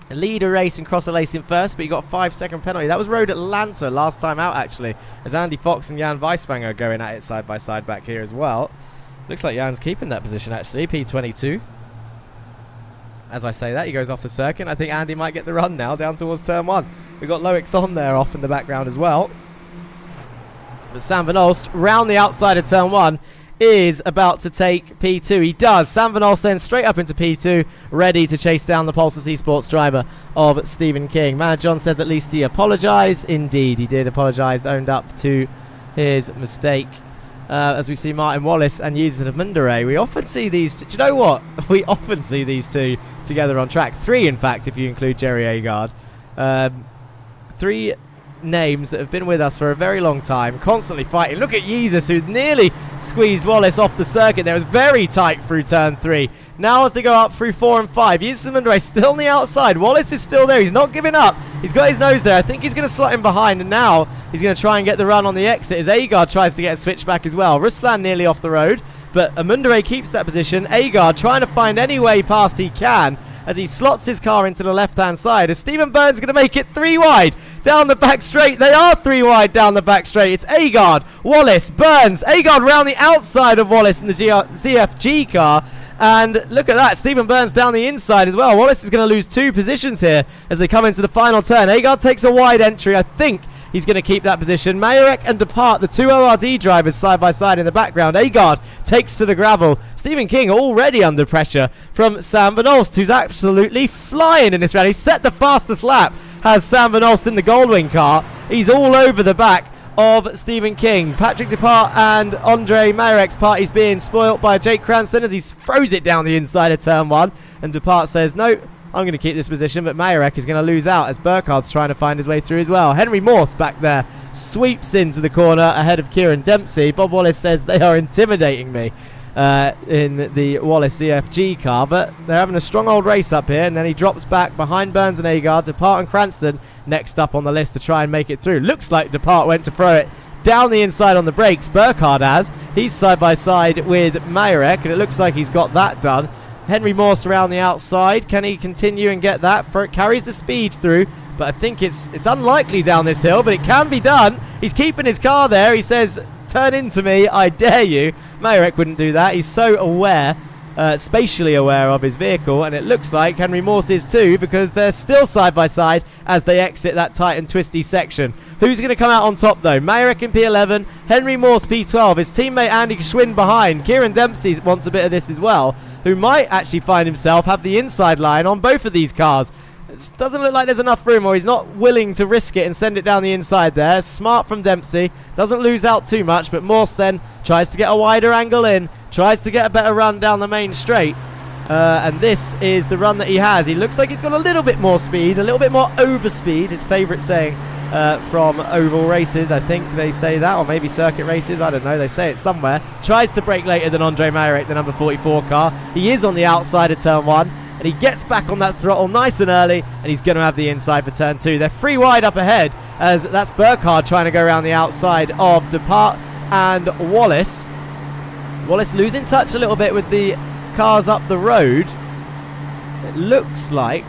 lead a race and cross a race in first, but he got a 5-second penalty. That was Road Atlanta last time out, actually, as Andy Fox and Jan Weiswanger are going at it side by side back here as well. Looks like Jan's keeping that position, actually, P22. As I say that, he goes off the circuit. I think Andy might get the run now down towards turn 1. We've got Loic Thon there off in the background as well. But Sam Van Olst, round the outside of turn 1, is about to take P2. He does. Sam Van Olst then straight up into P2, ready to chase down the Pulsar Esports driver of Stephen King. Man John says at least he apologised. Indeed, he did apologise, owned up to his mistake. As we see Martin Wallace and Yusufa Mundere. We often see these do you know what? We often see these two together on track. 3, in fact, if you include Jerry Agard. 3 names that have been with us for a very long time, constantly fighting. Look at Jesus, who nearly squeezed Wallace off the circuit. There was very tight through turn 3. Now as they go up through 4 and 5, Yusufa Mundere still on the outside. Wallace is still there. He's not giving up. He's got his nose there. I think he's going to slot him behind, and now he's going to try and get the run on the exit as Agard tries to get a switch back as well. Ruslan nearly off the road, but Mundere keeps that position. Agard trying to find any way past he can as he slots his car into the left-hand side. As Stephen Burns going to make it 3 wide down the back straight. They are 3 wide down the back straight. It's Agard, Wallace, Burns. Agard round the outside of Wallace in the ZFG car. And look at that, Stephen Burns down the inside as well. Wallace is going to lose 2 positions here as they come into the final turn. Agard takes a wide entry. I think he's going to keep that position. Mayerek and Depart, the 2 ORD drivers side by side in the background. Agard takes to the gravel. Stephen King already under pressure from Sam Van Olst, who's absolutely flying in this round. He set the fastest lap, has Sam Van Olst in the Goldwing car. He's all over the back of Stephen King. Patrick Depart and Andre Mayerek's party's being spoilt by Jake Cranston as he throws it down the inside of turn 1. And Depart says, no, I'm going to keep this position, but Mayerek is going to lose out as Burkhardt's trying to find his way through as well. Henry Morse back there sweeps into the corner ahead of Kieran Dempsey. Bob Wallace says they are intimidating me in the Wallace CFG car, but they're having a strong old race up here, and then he drops back behind Burns and Agard. Depart and Cranston next up on the list to try and make it through. Looks like Depart went to throw it down the inside on the brakes. Burkhardt has. He's side by side with Mayerek, and it looks like he's got that done. Henry Morse around the outside. Can he continue and get that? For it carries the speed through, but I think it's unlikely down this hill, but it can be done. He's keeping his car there. He says, turn into me, I dare you. Mayerek wouldn't do that. He's so aware, spatially aware of his vehicle, and it looks like Henry Morse is too, because they're still side by side as they exit that tight and twisty section. Who's going to come out on top though? Mayerek in P11, Henry Morse P12, his teammate Andy Schwinn behind. Kieran Dempsey wants a bit of this as well, who might actually find himself have the inside line on both of these cars. It doesn't look like there's enough room, or he's not willing to risk it and send it down the inside there. Smart from Dempsey. Doesn't lose out too much, but Morse then tries to get a wider angle in. Tries to get a better run down the main straight. And this is the run that he has. He looks like he's got a little bit more speed, a little bit more overspeed. His favourite saying from oval races, I think they say that, or maybe circuit races, I don't know, they say it somewhere. Tries to brake later than Andre Mayerek, the number 44 car. He is on the outside of turn 1, and he gets back on that throttle nice and early, and he's going to have the inside for turn 2. They're free wide up ahead, as that's Burkhardt trying to go around the outside of Depart and Wallace. Wallace losing touch a little bit with the cars up the road. It looks like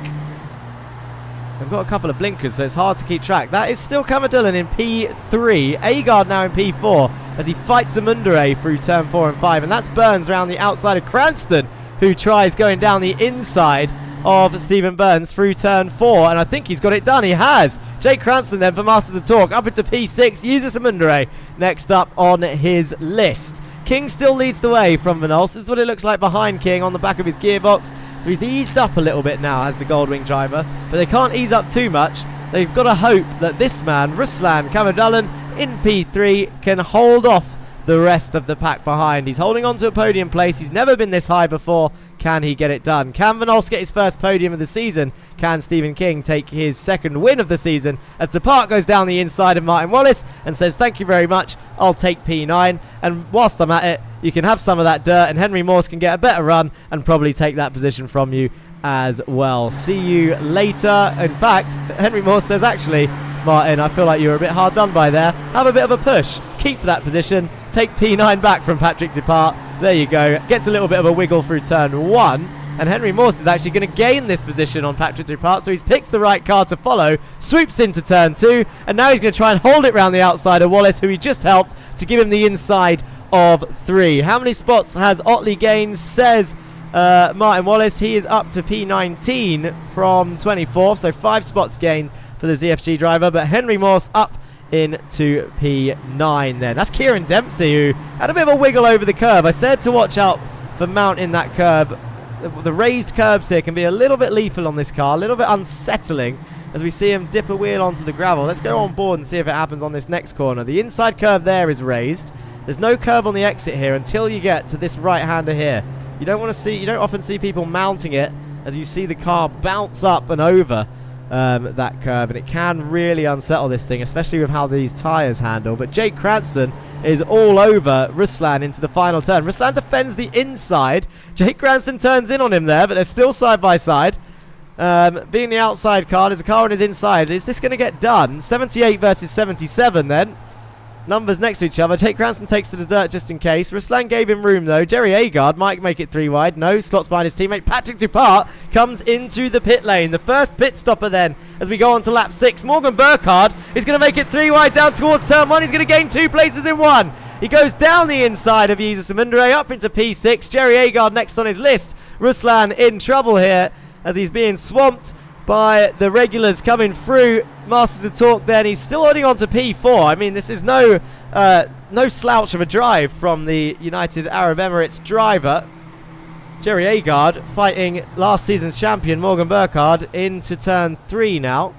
they've got a couple of blinkers, so it's hard to keep track. That is still Kamadullan in P3. Agard now in P4 as he fights Amundare through turn 4 and 5. And that's Burns around the outside of Cranston, who tries going down the inside of Stephen Burns through turn 4. And I think he's got it done. He has. Jake Cranston then for Masters of Talk up into P6. Uses Amundare next up on his list. King still leads the way from Van Hulst. This is what it looks like behind King on the back of his gearbox. So he's eased up a little bit now as the Goldwing driver, but they can't ease up too much. They've got to hope that this man, Ruslan Kamadullan, in P3 can hold off the rest of the pack behind. He's holding on to a podium place. He's never been this high before. Can he get it done? Can Van Hulst get his first podium of the season? Can Stephen King take his second win of the season? As Depart goes down the inside of Martin Wallace and says, thank you very much, I'll take P9. And whilst I'm at it, you can have some of that dirt, and Henry Morse can get a better run and probably take that position from you as well. See you later. In fact, Henry Morse says, actually, Martin, I feel like you were a bit hard done by there. Have a bit of a push. Keep that position. Take P9 back from Patrick Depart. There you go. Gets a little bit of a wiggle through turn 1. And Henry Morse is actually going to gain this position on Patrick Depart, so he's picked the right car to follow, swoops into turn 2, and now he's going to try and hold it round the outside of Wallace, who he just helped to give him the inside of 3. How many spots has Otley gained, says Martin Wallace? He is up to P19 from 24th, so 5 spots gained for the ZFG driver, but Henry Morse up into P9 then. That's Kieran Dempsey, who had a bit of a wiggle over the curb. I said to watch out for mounting that curb. The raised curbs here can be a little bit lethal on this car, a little bit unsettling as we see him dip a wheel onto the gravel. Let's go on board and see if it happens on this next corner. The inside curve there is raised. There's no curb on the exit here until you get to this right-hander here. You don't often see people mounting it as you see the car bounce up and over that curb, and it can really unsettle this thing, especially with how these tyres handle. But Jake Cranston is all over Ruslan into the final turn. Ruslan defends the inside. Jake Cranston turns in on him there, but they're still side by side. Being the outside car, there's a car on his inside. Is this going to get done? 78 versus 77 then. Numbers next to each other. Jake Cranston takes to the dirt just in case. Ruslan gave him room though. Jerry Agard might make it 3 wide. No, slots behind his teammate. Patrick Depart comes into the pit lane. The first pit stopper then as we go on to lap 6. Morgan Burkhardt is going to make it 3 wide down towards turn 1. He's going to gain 2 places in 1. He goes down the inside of Jesus Amundare up into P6. Jerry Agard next on his list. Ruslan in trouble here as he's being swamped by the regulars coming through. Masters of Talk then. He's still holding on to P4. I mean, this is no slouch of a drive from the United Arab Emirates driver. Jerry Agard fighting last season's champion Morgan Burkhardt into turn 3 now.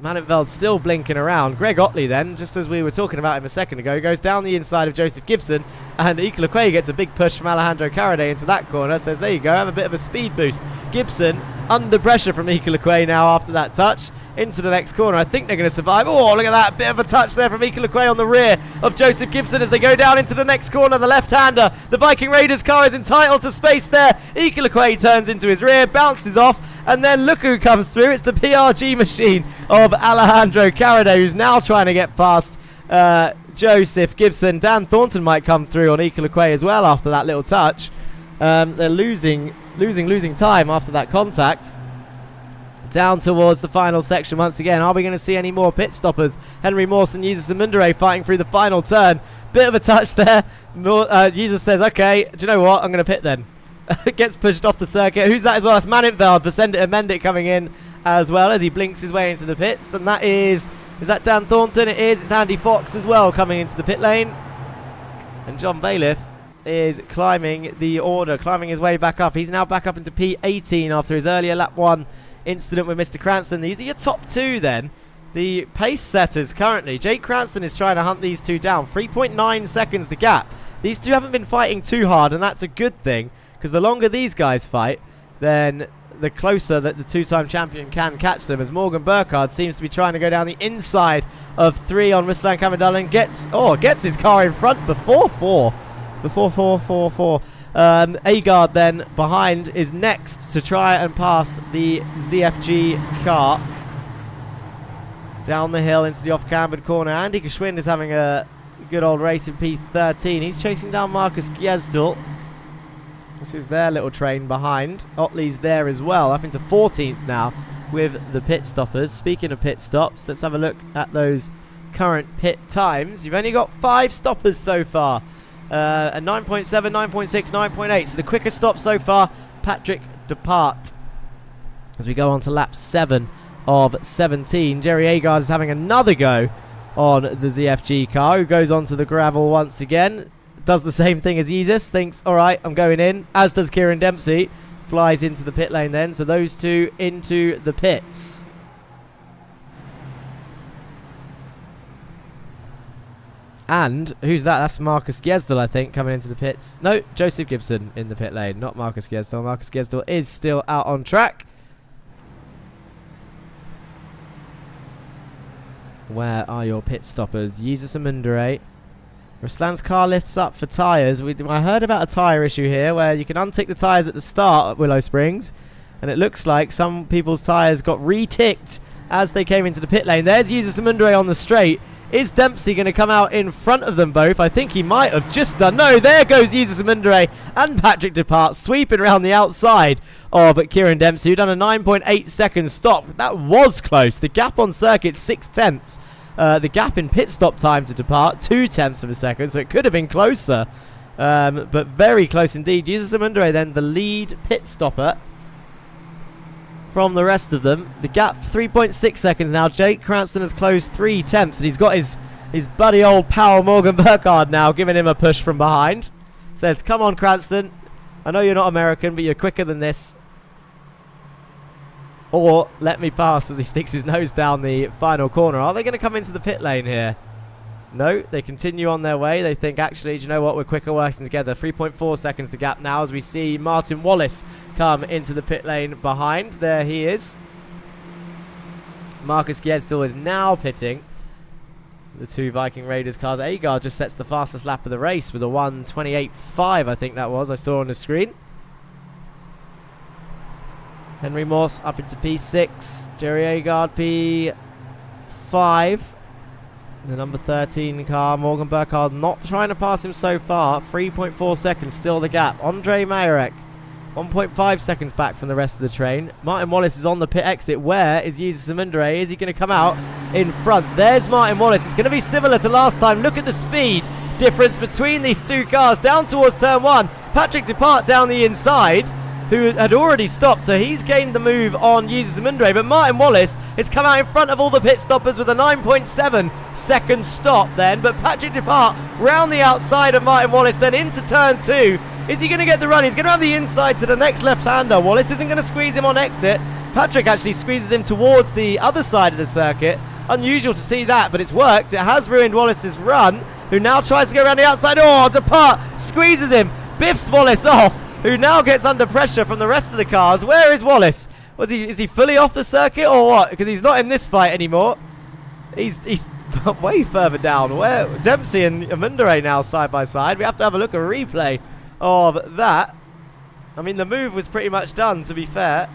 Mannenveld still blinking around. Greg Otley then, just as we were talking about him a second ago, goes down the inside of Joseph Gibson, and Ikelekwe gets a big push from Alejandro Caraday into that corner. Says, there you go, have a bit of a speed boost. Gibson under pressure from Ikelekwe now after that touch. Into the next corner. I think they're going to survive. Oh, look at that. Bit of a touch there from Ikelekwe on the rear of Joseph Gibson as they go down into the next corner. The left-hander. The Viking Raiders car is entitled to space there. Ikelekwe turns into his rear, bounces off, and then look who comes through. It's the PRG machine of Alejandro Caraday, who's now trying to get past Joseph Gibson. Dan Thornton might come through on Ikelekwe as well after that little touch. They're losing time after that contact. Down towards the final section once again. Are we going to see any more pit stoppers? Henry Morse and Jesus Amundere fighting through the final turn. Bit of a touch there. Jesus says, okay, do you know what? I'm going to pit then. Gets pushed off the circuit. Who's that as well? That's Mannenveld. Vasendit Amendit coming in as well as he blinks his way into the pits. And that is that Dan Thornton? It is. It's Andy Fox as well coming into the pit lane. And John Bailiff is climbing the order, climbing his way back up. He's now back up into P18 after his earlier lap 1 incident with Mr. Cranston. These are your top two then. The pace setters currently. Jake Cranston is trying to hunt these two down. 3.9 seconds the gap. These two haven't been fighting too hard, and that's a good thing, because the longer these guys fight, then the closer that the two-time champion can catch them, as Morgan Burkhardt seems to be trying to go down the inside of 3 on Ruslan Kamadalan. Gets his car in front before 4. Agard then behind is next to try and pass the ZFG car down the hill into the off-cambered corner. Andy Geschwind is having a good old race in P13. He's chasing down Marcus Gjesdal. This is their little train behind. Otley's there as well, up into 14th now with the pit stoppers. Speaking of pit stops, let's have a look at those current pit times. You've only got 5 stoppers so far. A 9.7, 9.6, 9.8. So the quickest stop so far, Patrick Depart. As we go on to lap 7 of 17, Jerry Agard is having another go on the ZFG car, who goes onto the gravel once again. Does the same thing as Jesus, thinks, all right, I'm going in. As does Kieran Dempsey. Flies into the pit lane then. So those two into the pits. And who's that? That's Marcus Gjesdal, I think, coming into the pits. No, Joseph Gibson in the pit lane, not Marcus Gjesdal. Marcus Gjesdal is still out on track. Where are your pit stoppers? Jesus Amundere. Ruslan's car lifts up for tyres. I heard about a tyre issue here where you can untick the tyres at the start at Willow Springs, and it looks like some people's tyres got re-ticked as they came into the pit lane. There's Jesus Amundere on the straight. Is Dempsey going to come out in front of them both? I think he might have just done. No, there goes Jesus Amundere and Patrick Depart sweeping around the outside of Kieran Dempsey, who done a 9.8 second stop. That was close. The gap on circuit, 6/10. The gap in pit stop time to Depart, 0.2 of a second, so it could have been closer. But very close indeed. Jesus Amundere then the lead pit stopper from the rest of them. The gap 3.6 seconds now. Jake Cranston has closed 0.3, and he's got his buddy old pal Morgan Burkhardt now giving him a push from behind. Says, come on Cranston, I know you're not American, but you're quicker than this, or let me pass, as he sticks his nose down the final corner. Are they going to come into the pit lane here? No, they continue on their way. They think, actually, do you know what, we're quicker working together. 3.4 seconds to gap now as we see Martin Wallace come into the pit lane behind. There he is. Marcus Gjesdal is now pitting the two Viking Raiders cars. Agard just sets the fastest lap of the race with a 1:28.5, I think that was, I saw on the screen. Henry Morse up into P6. Jerry Agard P5. The number 13 car, Morgan Burkhardt, not trying to pass him so far. 3.4 seconds, still the gap. Andre Majorek, 1.5 seconds back from the rest of the train. Martin Wallace is on the pit exit. Where is Jesus Amundere? Is he going to come out in front? There's Martin Wallace. It's going to be similar to last time. Look at the speed difference between these two cars. Down towards turn 1. Patrick Depart down the inside, who had already stopped, so he's gained the move on Jesus Amundere, but Martin Wallace has come out in front of all the pit stoppers with a 9.7 second stop then, but Patrick Depart round the outside of Martin Wallace, then into turn 2. Is he going to get the run? He's going to have the inside to the next left-hander. Wallace isn't going to squeeze him on exit. Patrick actually squeezes him towards the other side of the circuit. Unusual to see that, but it's worked. It has ruined Wallace's run, who now tries to go around the outside. Oh, Depart squeezes him, biffs Wallace off, who now gets under pressure from the rest of the cars. Where is Wallace? Is he fully off the circuit or what? Because he's not in this fight anymore. He's way further down. Where Dempsey and Amundere now side by side. We have to have a look at a replay of that. I mean, the move was pretty much done, to be fair.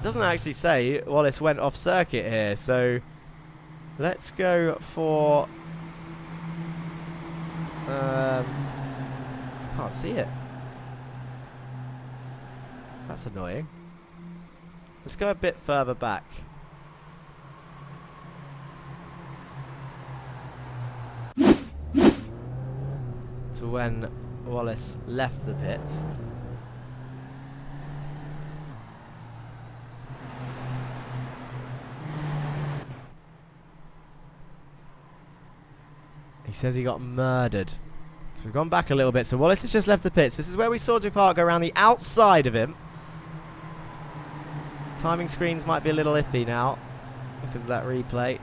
Doesn't actually say Wallace went off circuit here, so let's go for can't see it. That's annoying. Let's go a bit further back. To when Wallace left the pits. He says he got murdered. So we've gone back a little bit. So Wallace has just left the pits. This is where we saw Dupart go around the outside of him. Timing screens might be a little iffy now because of that replay.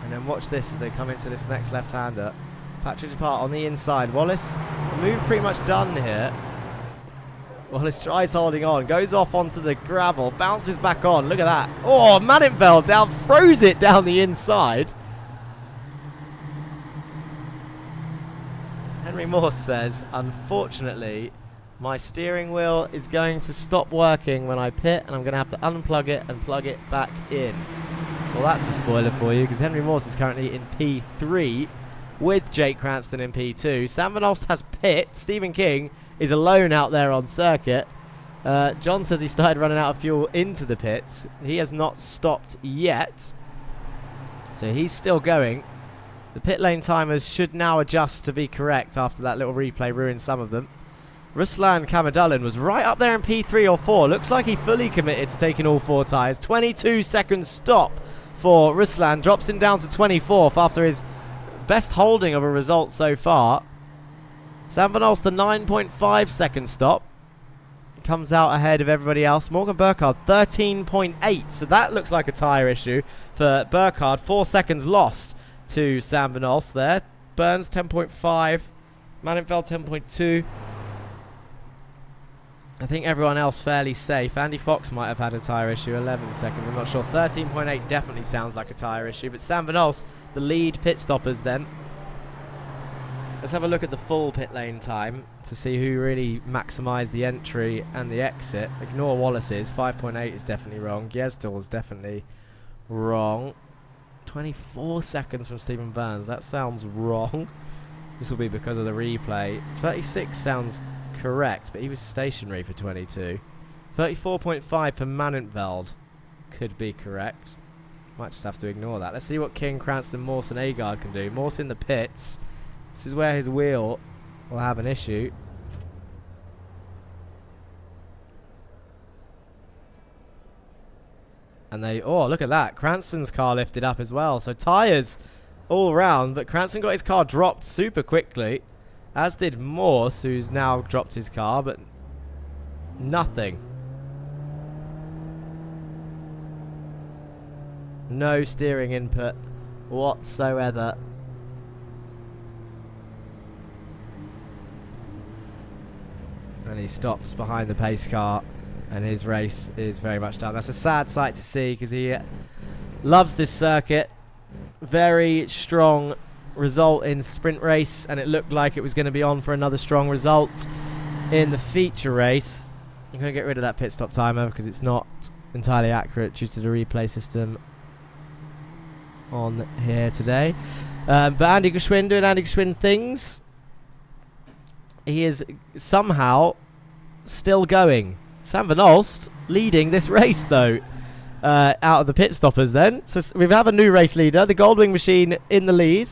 And then watch this as they come into this next left-hander. Patrick Dupart on the inside. Wallace, move pretty much done here. Wallace tries holding on, goes off onto the gravel, bounces back on. Look at that. Oh, Mannenfeld down, throws it down the inside. Henry Morse says, unfortunately, my steering wheel is going to stop working when I pit, and I'm going to have to unplug it and plug it back in. Well, that's a spoiler for you, because Henry Morse is currently in P3 with Jake Cranston in P2. Sam Van Alst has pit. Stephen King is alone out there on circuit. John says he started running out of fuel into the pits. He has not stopped yet, so he's still going. The pit lane timers should now adjust to be correct after that little replay ruined some of them. Ruslan Kamadulin was right up there in P3 or 4. Looks like he fully committed to taking all 4 tyres. 22 second stop for Ruslan. Drops him down to 24th after his best holding of a result so far. Sam Van Alst, the 9.5 second stop. Comes out ahead of everybody else. Morgan Burkhardt, 13.8. So that looks like a tyre issue for Burkhardt. 4 seconds lost to Sam Van Alst there. Burns, 10.5. Mannenfeld, 10.2. I think everyone else fairly safe. Andy Fox might have had a tyre issue, 11 seconds. I'm not sure. 13.8 definitely sounds like a tyre issue. But Sam Van Alst, the lead pit stoppers then. Let's have a look at the full pit lane time to see who really maximised the entry and the exit. Ignore Wallace's. 5.8 is definitely wrong. Gjesdal is definitely wrong. 24 seconds from Stephen Burns. That sounds wrong. This will be because of the replay. 36 sounds correct, but he was stationary for 22. 34.5 for Mannenfeld could be correct. Might just have to ignore that. Let's see what King, Cranston, Morse and Agard can do. Morse in the pits. This is where his wheel will have an issue. And they, oh, look at that. Cranston's car lifted up as well. So tyres all round, but Cranston got his car dropped super quickly, as did Morse, who's now dropped his car, but nothing. No steering input whatsoever. And he stops behind the pace car, and his race is very much done. That's a sad sight to see because he loves this circuit. Very strong result in sprint race, and it looked like it was going to be on for another strong result in the feature race. I'm going to get rid of that pit stop timer because it's not entirely accurate due to the replay system on here today. But Andy Geschwind doing Andy Geschwind things. He is somehow still going. Sam Van Alst leading this race, though, out of the pit stoppers then. So we have a new race leader, the Goldwing machine in the lead.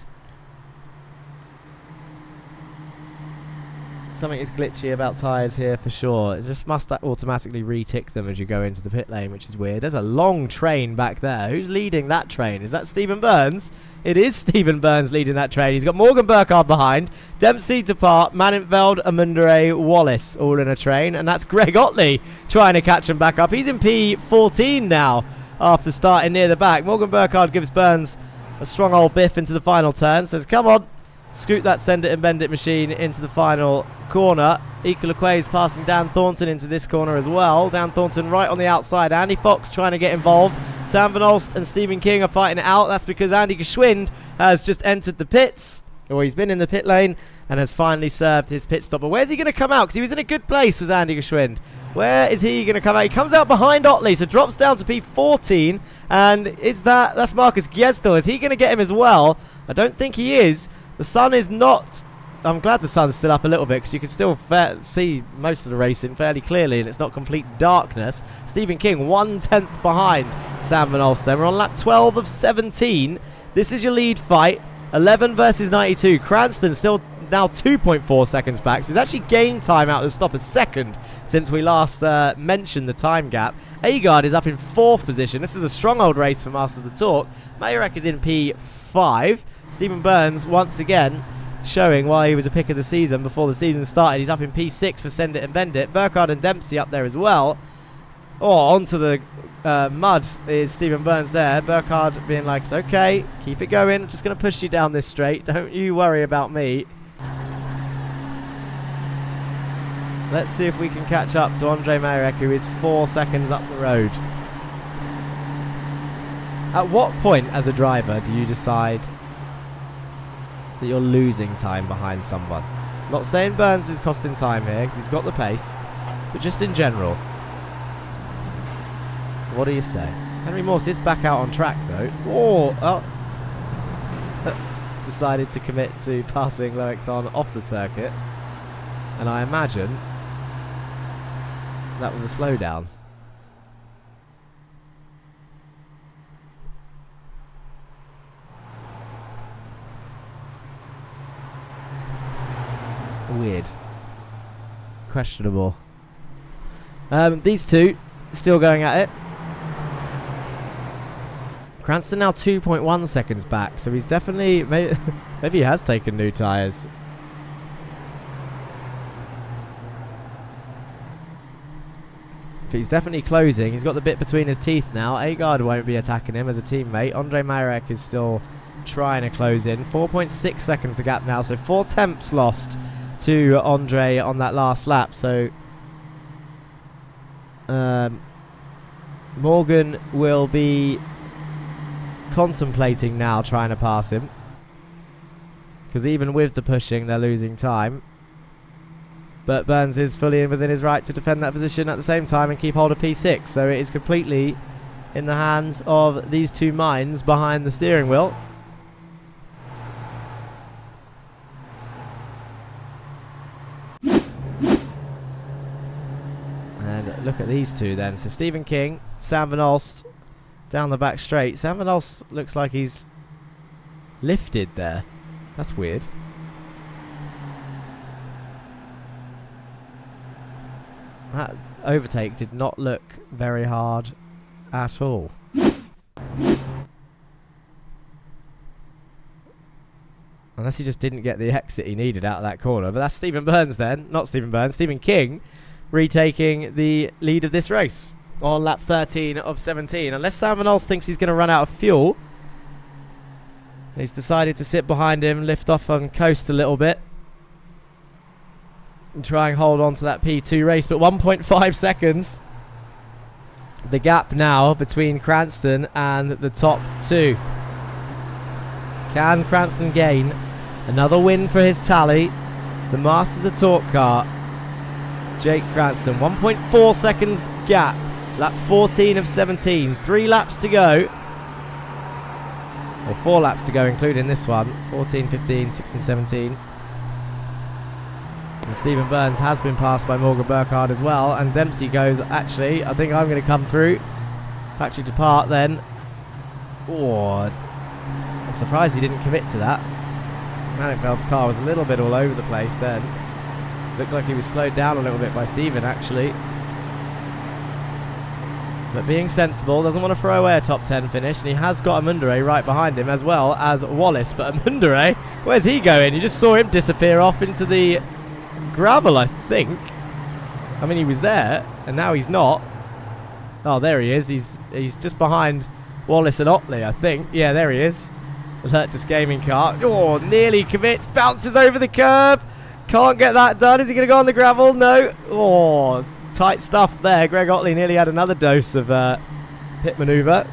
Something is glitchy about tyres here for sure. It just must automatically re-tick them as you go into the pit lane, which is weird. There's a long train back there. Who's leading that train? Is that Stephen Burns? It is Stephen Burns leading that train. He's got Morgan Burkhardt behind, Dempsey, Depart, Maninfeld, Amundere, Wallace all in a train, and that's Greg Otley trying to catch him back up. He's in P14 now after starting near the back. Morgan Burkhardt gives Burns a strong old biff into the final turn, says, come on, scoot that send it and bend it machine into the final corner. Equal is passing Dan Thornton into this corner as well. Dan Thornton right on the outside. Andy Fox trying to get involved. Sam Van Olst and Stephen King are fighting it out. That's because Andy Geschwind has just entered the pits, or he's been in the pit lane and has finally served his pit stop. But where's he going to come out? Because he was in a good place, was Andy Geschwind. Where is he going to come out? He comes out behind Otley, so drops down to P14. And that's Marcus Gjesdal. Is he going to get him as well? I don't think he is. The sun is not... I'm glad the sun's still up a little bit because you can still see most of the racing fairly clearly and it's not complete darkness. Stephen King 1/10 behind Sam Van Olsten. We're on lap 12 of 17. This is your lead fight. 11 versus 92. Cranston still now 2.4 seconds back. So he's actually gained time out of the stop a second since we last mentioned the time gap. Agard is up in 4th position. This is a stronghold race for Masters of the Talk. Majorek is in P5. Stephen Burns once again showing why he was a pick of the season before the season started. He's up in P6 for Send It and Bend It. Burkhardt and Dempsey up there as well. Onto the mud is Stephen Burns there. Burkhardt being like, it's okay, keep it going. I'm just going to push you down this straight. Don't you worry about me. Let's see if we can catch up to Andre Majorek, who is 4 seconds up the road. At what point as a driver do you decide that you're losing time behind someone? Not saying Burns is costing time here because he's got the pace, but just in general, what do you say? Henry Morse is back out on track though. Decided to commit to passing Loic off the circuit, and I imagine that was a slowdown. Weird. Questionable. These two still going at it. Cranston now 2.1 seconds back, so he's definitely... Maybe he has taken new tyres. But he's definitely closing. He's got the bit between his teeth now. Agard won't be attacking him as a teammate. Andre Majorek is still trying to close in. 4.6 seconds the gap now, so 4 temps lost to Andre on that last lap. So Morgan will be contemplating now trying to pass him, because even with the pushing they're losing time. But Burns is fully within his right to defend that position at the same time and keep hold of P6. So it is completely in the hands of these two minds behind the steering wheel. And look at these two then. So Stephen King, Sam Van Olst down the back straight. Sam Van Olst looks like he's lifted there. That's weird. That overtake did not look very hard at all. Unless he just didn't get the exit he needed out of that corner. But that's Stephen Burns then. Not Stephen Burns. Stephen King retaking the lead of this race on lap 13 of 17. Unless Sam Van Olst thinks he's going to run out of fuel. He's decided to sit behind him, lift off and coast a little bit. And try and hold on to that P2 race. But 1.5 seconds. The gap now between Cranston and the top two. Can Cranston gain another win for his tally? The Masters of Talk car. Jake Cranston, 1.4 seconds gap. Lap 14 of 17. 3 laps to go. Or 4 laps to go, including this one. 14, 15, 16, 17. And Stephen Burns has been passed by Morgan Burkhardt as well. And Dempsey goes, actually, I think I'm going to come through. Factory depart then. Oh, I'm surprised he didn't commit to that. Maninfeld's car was a little bit all over the place then. Looked like he was slowed down a little bit by Steven, actually. But being sensible, doesn't want to throw away a top 10 finish, and he has got Amundere right behind him, as well as Wallace. But Amundere, where's he going? You just saw him disappear off into the gravel, I think. I mean, he was there, and now he's not. Oh, there he is. He's just behind Wallace and Otley, I think. Yeah, there he is. Lurchus Gaming car. Oh, nearly commits. Bounces over the curb. Can't get that done. Is he going to go on the gravel? No. Oh, tight stuff there. Greg Otley nearly had another dose of pit manoeuvre.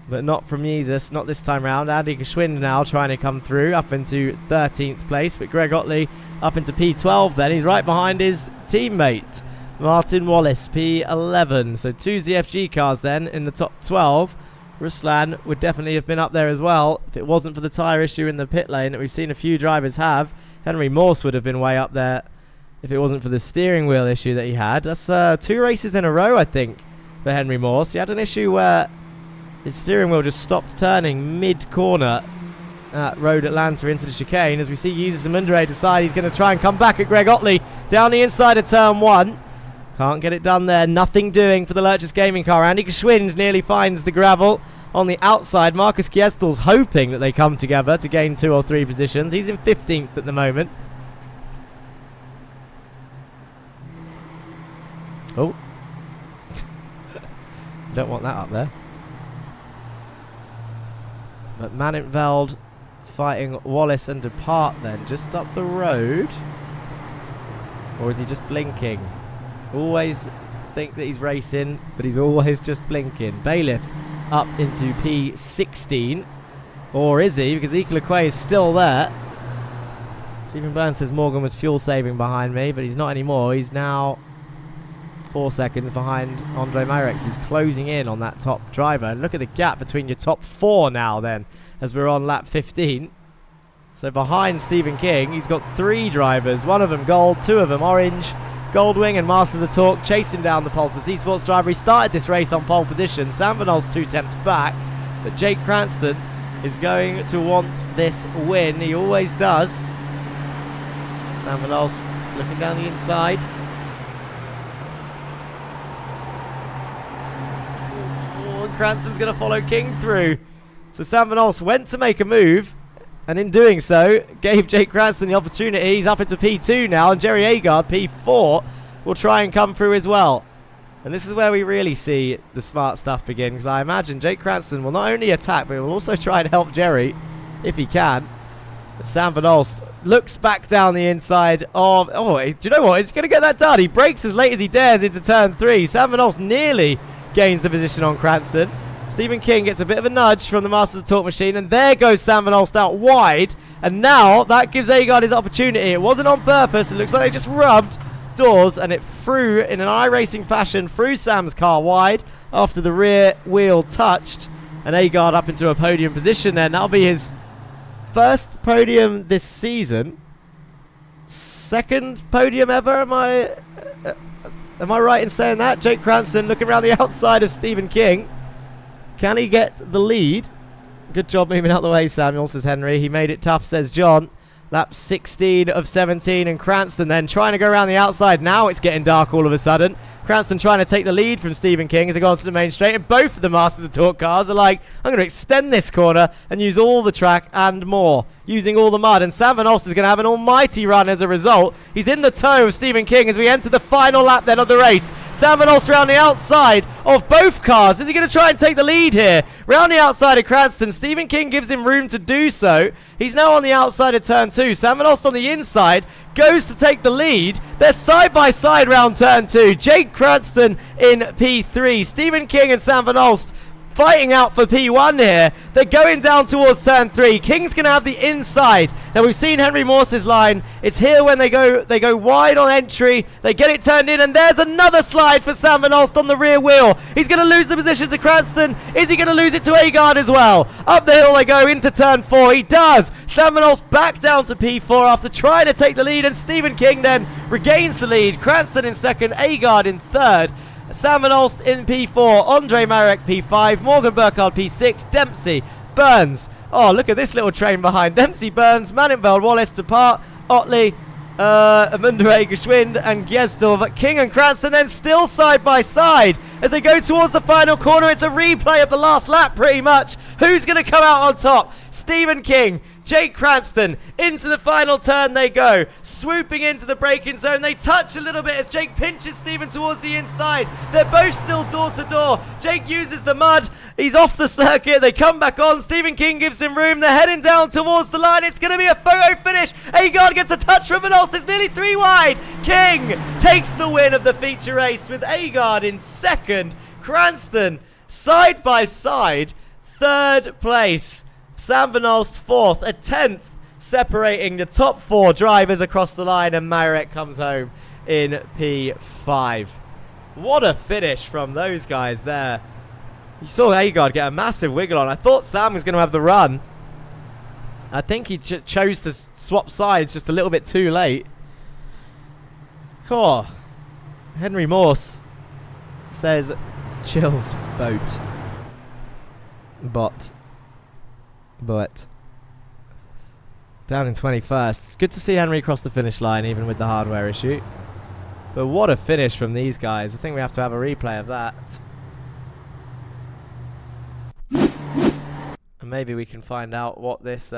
But not from Jesus. Not this time round. Andy Geschwind now trying to come through up into 13th place. But Greg Otley up into P12 then. He's right behind his teammate, Martin Wallace, P11. So 2 ZFG cars then in the top 12. Ruslan would definitely have been up there as well if it wasn't for the tyre issue in the pit lane that we've seen a few drivers have. Henry Morse would have been way up there if it wasn't for the steering wheel issue that he had. That's 2 races in a row, I think, for Henry Morse. He had an issue where his steering wheel just stopped turning mid-corner at Road Atlanta into the chicane, as we see Jesus Amundere decide he's going to try and come back at Greg Otley down the inside of turn 1. Can't get it done there. Nothing doing for the Lurchus Gaming car. Andy Geschwind nearly finds the gravel on the outside. Marcus Kiestel's hoping that they come together to gain 2 or 3 positions. He's in 15th at the moment. Oh. Don't want that up there. But Manintveld fighting Wallace and Depart then just up the road. Or is he just blinking? Always think that he's racing, but he's always just blinking. Bailiff up into P16. Or is he? Because Equilacque is still there. Stephen Burns says Morgan was fuel saving behind me, but he's not anymore. He's now 4 seconds behind Andre Marex. He's closing in on that top driver. And look at the gap between your top 4 now then, as we're on lap 15. So behind Stephen King, he's got 3 drivers. 1 of them gold, 2 of them orange. Goldwing and Masters of Torque chasing down the Pulsar Esports driver. He started this race on pole position. Sam Van Ol's 2 tenths back. But Jake Cranston is going to want this win. He always does. Sam Van Ol's looking down the inside. Oh, and Cranston's going to follow King through. So Sam Van Olst went to make a move, and in doing so, gave Jake Cranston the opportunity. He's up into P2 now, and Jerry Agard, P4, will try and come through as well. And this is where we really see the smart stuff begin, because I imagine Jake Cranston will not only attack, but he will also try and help Jerry, if he can. But Sam Van Olst looks back down the inside of... Oh, do you know what? He's going to get that done. He brakes as late as he dares into turn 3. Sam Van Olst nearly gains the position on Cranston. Stephen King gets a bit of a nudge from the Masters of Torque machine, and there goes Sam Van Olst out wide. And now that gives Agard his opportunity. It wasn't on purpose. It looks like they just rubbed doors, and it threw in an iracing fashion through Sam's car wide after the rear wheel touched, and Agard up into a podium position there. That'll be his first podium this season. Second podium ever, am I right in saying that? Jake Cranston looking around the outside of Stephen King. Can he get the lead? Good job moving out the way, Samuel, says Henry. He made it tough, says John. Lap 16 of 17, and Cranston then trying to go around the outside. Now it's getting dark all of a sudden. Cranston trying to take the lead from Stephen King as they go onto the main straight, and both of the Masters of Torque cars are like, I'm going to extend this corner and use all the track and more, using all the mud. And Sam Van Olst is going to have an almighty run as a result. He's in the toe of Stephen King as we enter the final lap then of the race. Sam Van Olst around the outside of both cars. Is he going to try and take the lead here? Round the outside of Cranston. Stephen King gives him room to do so. He's now on the outside of turn 2. Sam Van Olst on the inside goes to take the lead. They're side by side round turn 2. Jake Cranston in P3. Stephen King and Sam Van Olst fighting out for P1 here. They're going down towards turn 3. King's going to have the inside. Now we've seen Henry Morse's line. It's here when they go wide on entry. They get it turned in, and there's another slide for Sam Van Olst on the rear wheel. He's going to lose the position to Cranston. Is he going to lose it to Agard as well? Up the hill they go into turn 4. He does. Sam Van Olst back down to P4 after trying to take the lead, and Stephen King then regains the lead. Cranston in second, Agard in third. Sam Van Olst in P4, Andre Marek P5, Morgan Burkhardt P6, Dempsey, Burns. Oh, look at this little train behind. Dempsey, Burns, Manintveld, Wallace, Depart, Otley, Amundere, Geschwind and Gjesdorf, King and Cranston then still side by side as they go towards the final corner. It's a replay of the last lap pretty much. Who's going to come out on top? Stephen King, Jake Cranston, into the final turn they go, swooping into the braking zone. They touch a little bit as Jake pinches Stephen towards the inside. They're both still door to door. Jake uses the mud. He's off the circuit. They come back on. Stephen King gives him room. They're heading down towards the line. It's going to be a photo finish. Agard gets a touch from Vinos. There's nearly 3 wide. King takes the win of the feature race with Agard in second. Cranston side by side, third place. Sam Vinos fourth, a 10th separating the top 4 drivers across the line, and Marek comes home in P5. What a finish from those guys there. You saw Agard get a massive wiggle on. I thought Sam was going to have the run. I think he chose to swap sides just a little bit too late. Cool. Henry Morse says, chills boat. But. Down in 21st. Good to see Henry cross the finish line even with the hardware issue. But what a finish from these guys. I think we have to have a replay of that. And maybe we can find out what this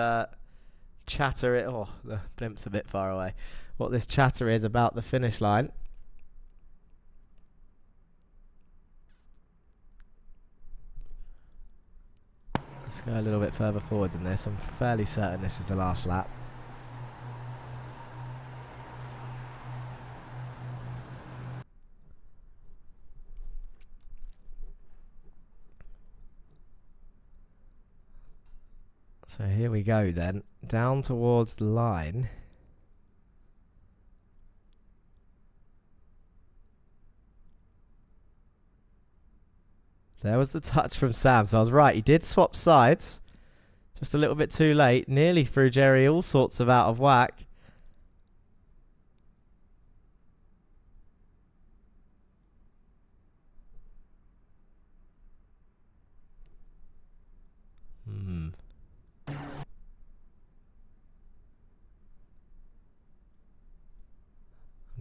chatter is. Oh, the blimp's a bit far away. What this chatter is about the finish line. Let's go a little bit further forward than this. I'm fairly certain this is the last lap. So here we go then, down towards the line. There was the touch from Sam, so I was right, he did swap sides. Just a little bit too late, nearly threw Jerry all sorts of out of whack.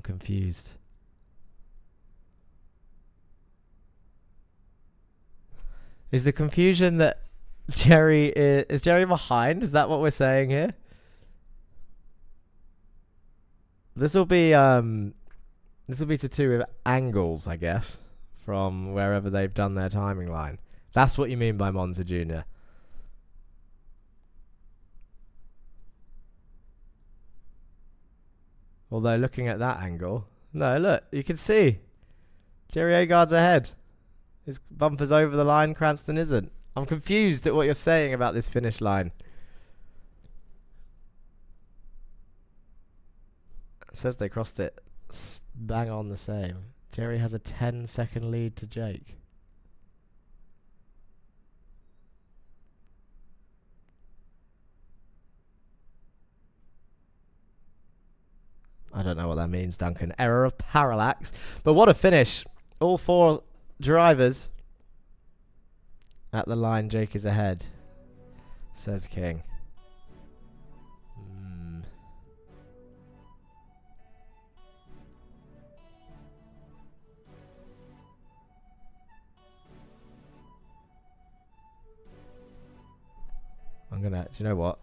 Confused. Is the confusion that Jerry is Jerry behind? Is that what we're saying here? This will be to do with angles, I guess, from wherever they've done their timing line. That's what you mean by Monza Junior. Although looking at that angle, no, look, you can see Jerry Agard's ahead. His bumper's over the line, Cranston isn't. I'm confused at what you're saying about this finish line. It says they crossed it bang on the same. Jerry has a 10-second lead to Jake. I don't know what that means, Duncan. Error of parallax. But what a finish. All 4 drivers at the line. Jake is ahead, says King. I'm gonna, do you know what?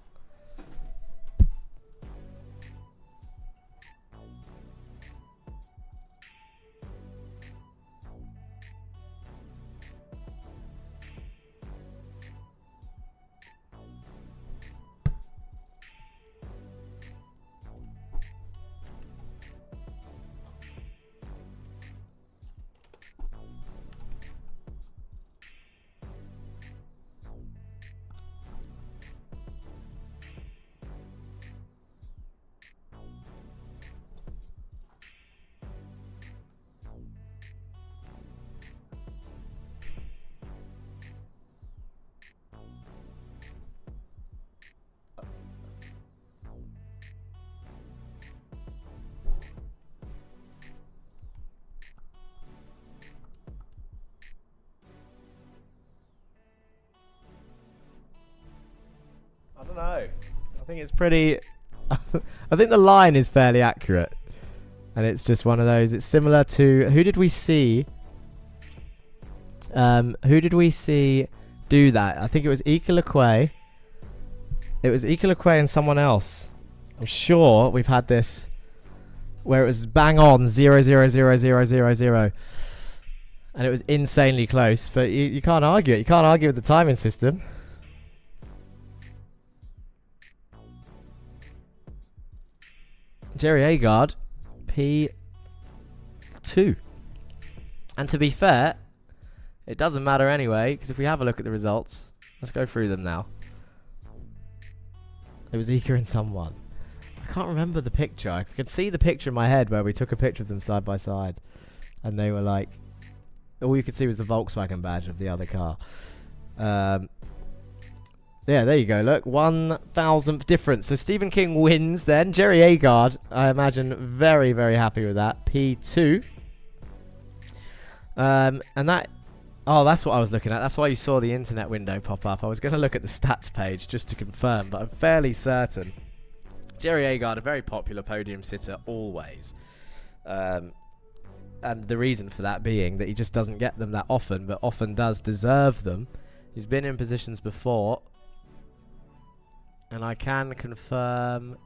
I don't know. I think it's pretty I think the line is fairly accurate. And it's just one of those. It's similar to... Who did we see? Who did we see do that? I think it was Ikalakwe. It was Ikalakwe and someone else. I'm sure we've had this where it was bang on 0, 0, 0, 0, 0, 0. And it was insanely close. But you can't argue it. You can't argue with the timing system. Jerry Agard, P2. And to be fair, it doesn't matter anyway, because if we have a look at the results, let's go through them now. It was Ika and someone. I can't remember the picture. I can see the picture in my head where we took a picture of them side by side. And they were like... All you could see was the Volkswagen badge of the other car. Yeah, there you go. Look, 1,000th difference. So Stephen King wins then. Jerry Agard, I imagine, very, very happy with that. P2. And that... Oh, that's what I was looking at. That's why you saw the internet window pop up. I was going to look at the stats page just to confirm, but I'm fairly certain. Jerry Agard, a very popular podium sitter, always. And the reason for that being that he just doesn't get them that often, but often does deserve them. He's been in positions before. And I can confirm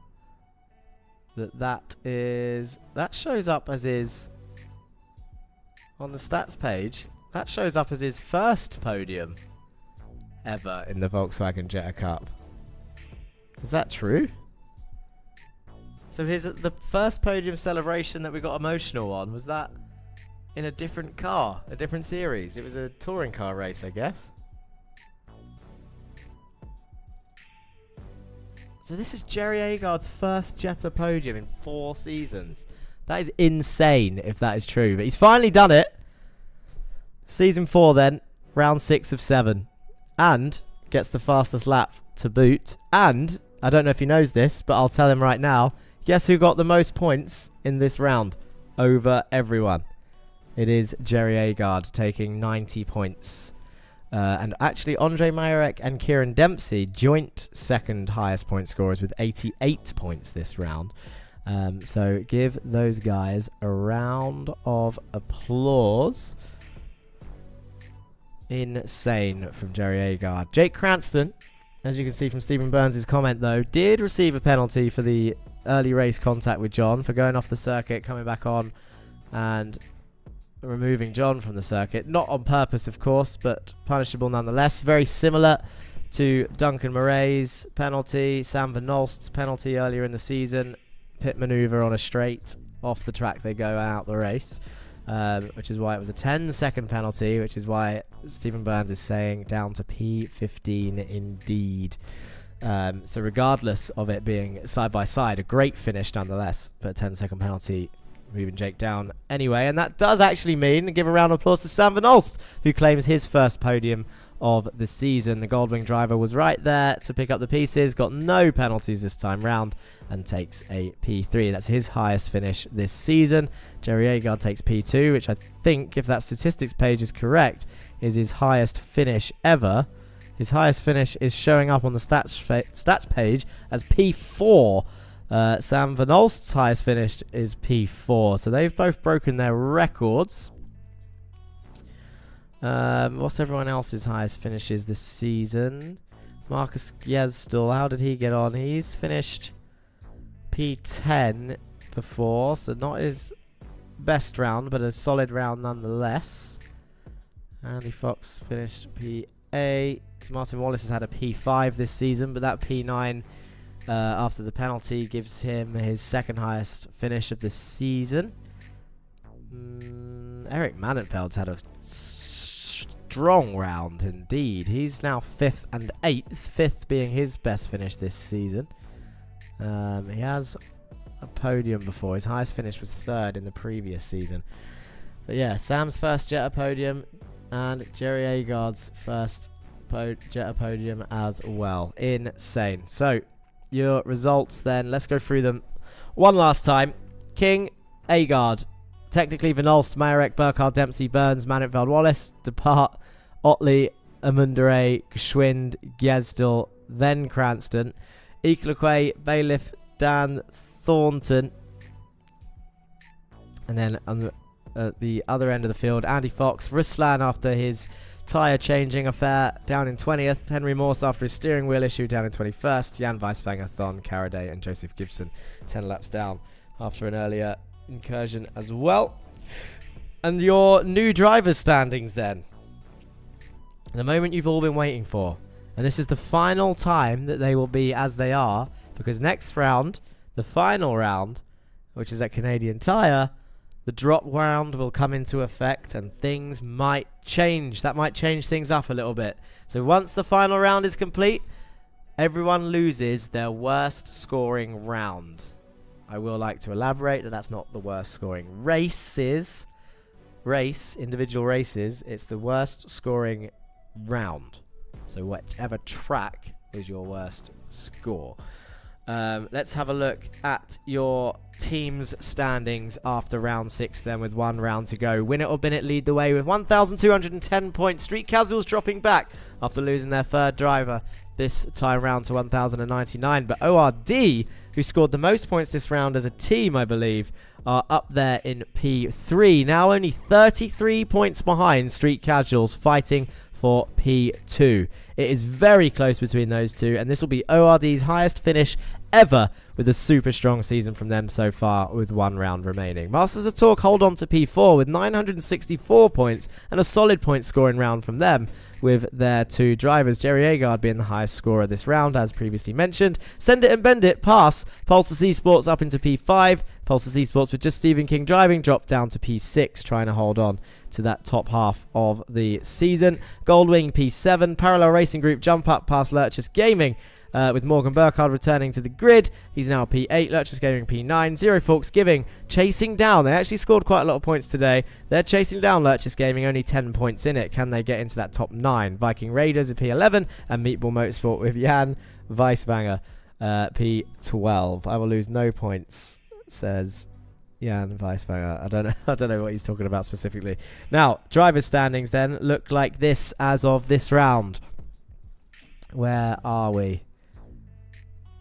that that shows up as his... On the stats page... That shows up as his first podium ever in the Volkswagen Jetta Cup. Is that true? So the first podium celebration that we got emotional on, was that in a different car, a different series? It was a touring car race, I guess. So this is Jerry Agard's first Jetta podium in 4 seasons. That is insane if that is true. But he's finally done it. Season 4 then, round 6 of 7. And gets the fastest lap to boot. And, I don't know if he knows this, but I'll tell him right now. Guess who got the most points in this round over everyone? It is Jerry Agard taking 90 points. And actually, Andre Mayarek and Kieran Dempsey, joint second highest point scorers with 88 points this round. So give those guys a round of applause. Insane from Jerry Agard. Jake Cranston, as you can see from Stephen Burns' comment though, did receive a penalty for the early race contact with John for going off the circuit, coming back on and removing John from the circuit. Not on purpose, of course, but punishable nonetheless. Very similar to Duncan Murray's penalty, Sam Van Olst's penalty earlier in the season. Pit maneuver on a straight, off the track they go out the race. Which is why it was a 10-second penalty, which is why Stephen Burns is saying down to P15 indeed. So regardless of it being side by side, a great finish nonetheless, but a 10-second penalty moving Jake down anyway. And that does actually mean, give a round of applause to Sam Van Olst, who claims his first podium of the season. The Goldwing driver was right there to pick up the pieces, got no penalties this time round, and takes a P3. That's his highest finish this season. Jerry Agard takes P2, which I think, if that statistics page is correct, is his highest finish ever. His highest finish is showing up on the stats page as P4. Sam Van Olst's highest finish is P4. So they've both broken their records. What's everyone else's highest finishes this season? Marcus Gjesdal, how did he get on? He's finished P10 before, so not his best round, but a solid round nonetheless. Andy Fox finished P8. Martin Wallace has had a P5 this season, but that P9 after the penalty gives him his second highest finish of the season. Eric Mannenfeld's had a strong round indeed. He's now 5th and 8th, 5th being his best finish this season. He has a podium before. His highest finish was 3rd in the previous season. But yeah, Sam's first Jetta podium and Jerry Agard's first Jetta podium as well. Insane. So, your results then. Let's go through them one last time. King, Agard. Technically, Van Olst, Mayarek, Burkhardt, Dempsey, Burns, Mannenfeld, Wallace, Depart, Otley, Amundere, Geschwind, Gjesdal, then Cranston, Ikalakwe, Bailiff, Dan Thornton. And then on the other end of the field, Andy Fox, Ruslan after his tyre changing affair down in 20th. Henry Morse after his steering wheel issue down in 21st. Jan Weisvanger, Thon, Caraday and Joseph Gibson 10 laps down after an earlier incursion as well. And your new drivers standings then. The moment you've all been waiting for. And this is the final time that they will be as they are, because next round, the final round, which is at Canadian Tire, the drop round will come into effect and things might change. That might change things up a little bit. So once the final round is complete, everyone loses their worst scoring round. I will like to elaborate that that's not the worst scoring individual races. It's the worst scoring round. So whichever track is your worst score. Let's have a look at your team's standings after round 6 then, with 1 round to go. Win It or Bin It lead the way with 1,210 points. Street Casuals dropping back after losing their third driver this time round to 1,099. But ORD, who scored the most points this round as a team, I believe, are up there in P3. Now only 33 points behind Street Casuals, fighting for P2. It is very close between those two, and this will be ORD's highest finish ever, with a super strong season from them so far with 1 round remaining. Masters of Talk hold on to P4 with 964 points and a solid point scoring round from them with their 2 drivers. Jerry Agard being the highest scorer this round, as previously mentioned. Send It and Bend It pass Pulsar Esports up into P5. Pulsar Esports with just Stephen King driving dropped down to P6, trying to hold on to that top half of the season. Goldwing P7. Parallel Racing Group jump up past Lurchus Gaming, with Morgan Burkhardt returning to the grid. He's now P8, Lurchus Gaming P9, Zero Forks Giving chasing down. They actually scored quite a lot of points today. They're chasing down Lurchus Gaming, only 10 points in it. Can they get into that top 9? Viking Raiders at P11 and Meatball Motorsport with Jan Weisvanger P12. I will lose no points, says Jan Weisvanger. I don't know what he's talking about specifically. Now, drivers' standings then look like this as of this round. Where are we?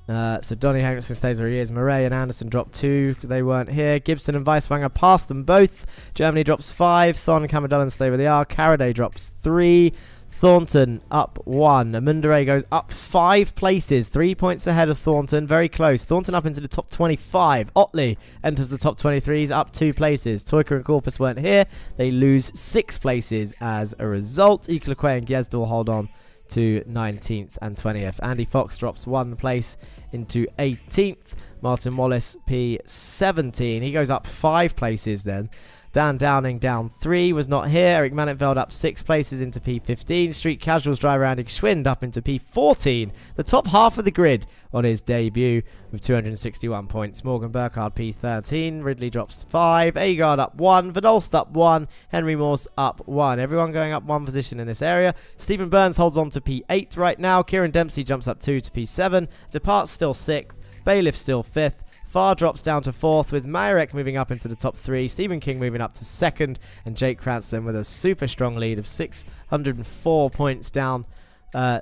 So Donny Henriksen stays where he is. Murray and Anderson drop 2. They weren't here. Gibson and Weisvanger passed them both. Germany drops 5. Thon and Camadullan stay where they are. Caraday drops 3. Thornton up 1. Mundere goes up 5 places. 3 points ahead of Thornton. Very close. Thornton up into the top 25. Otley enters the top 23s, up 2 places. Toyka and Corpus weren't here. They lose 6 places as a result. Equilaqua and Gyezdal hold on to 19th and 20th. Andy Fox drops 1 place into 18th. Martin Wallace P17. He goes up 5 places then. Dan Downing down 3, was not here. Eric Mannenfeld up 6 places into P15. Street Casuals driver Andy Schwind up into P14. The top half of the grid on his debut with 261 points. Morgan Burkhardt P13. Ridley drops 5. Agard up 1. Vadolst up 1. Henry Morse up 1. Everyone going up 1 position in this area. Stephen Burns holds on to P8 right now. Kieran Dempsey jumps up 2 to P7. Depart's still 6th. Bailiff still 5th. Farr drops down to 4th, with Myrek moving up into the top 3, Stephen King moving up to 2nd, and Jake Cranston with a super strong lead of 604 points down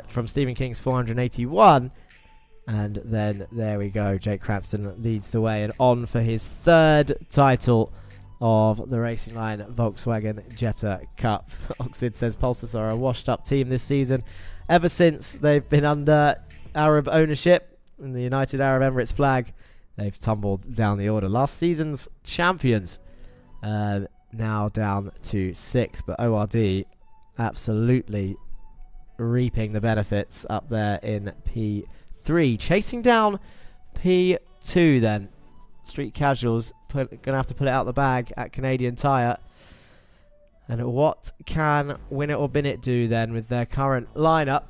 from Stephen King's 481. And then there we go, Jake Cranston leads the way and on for his 3rd title of the Racing Line Volkswagen Jetta Cup. Oxid says Pulsars are a washed up team this season. Ever since they've been under Arab ownership and the United Arab Emirates flag, they've tumbled down the order. Last season's champions, now down to 6th. But ORD absolutely reaping the benefits up there in P3. Chasing down P2 then. Street Casuals going to have to put it out the bag at Canadian Tire. And what can Win It or Bin It do then with their current lineup?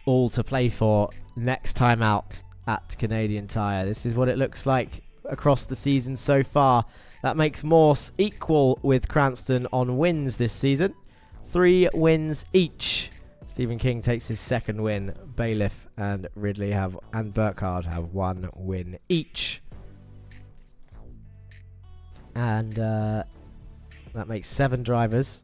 All to play for next time out at Canadian Tire. This is what it looks like across the season so far. That makes Morse equal with Cranston on wins this season. 3 wins each. Stephen King takes his 2nd win. Bailiff and Ridley and Burkhardt have 1 win each. And that makes 7 drivers.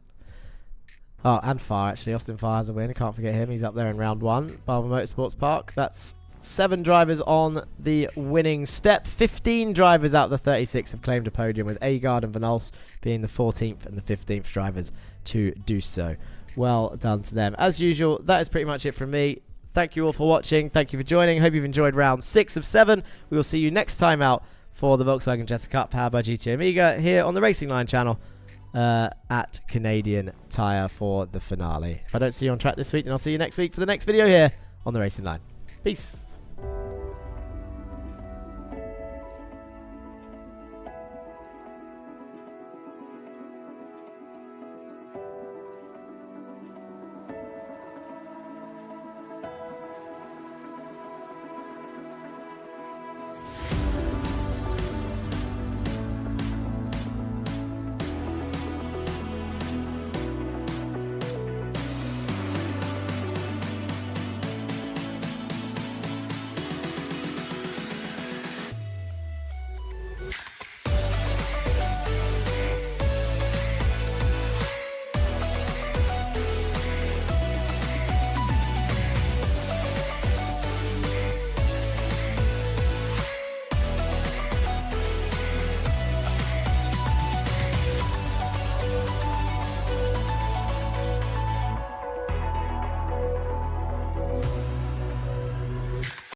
Oh, and Farr actually. Austin Farr has a win. I can't forget him. He's up there in round 1. Barber Motorsports Park. That's 7 drivers on the winning step. 15 drivers out of the 36 have claimed a podium, with Agard and Van Ulst being the 14th and the 15th drivers to do so. Well done to them. As usual, that is pretty much it from me. Thank you all for watching. Thank you for joining. Hope you've enjoyed round 6 of 7. We will see you next time out for the Volkswagen Jetta Cup powered by GT Amiga here on the Racing Line channel at Canadian Tire for the finale. If I don't see you on track this week, then I'll see you next week for the next video here on the Racing Line. Peace.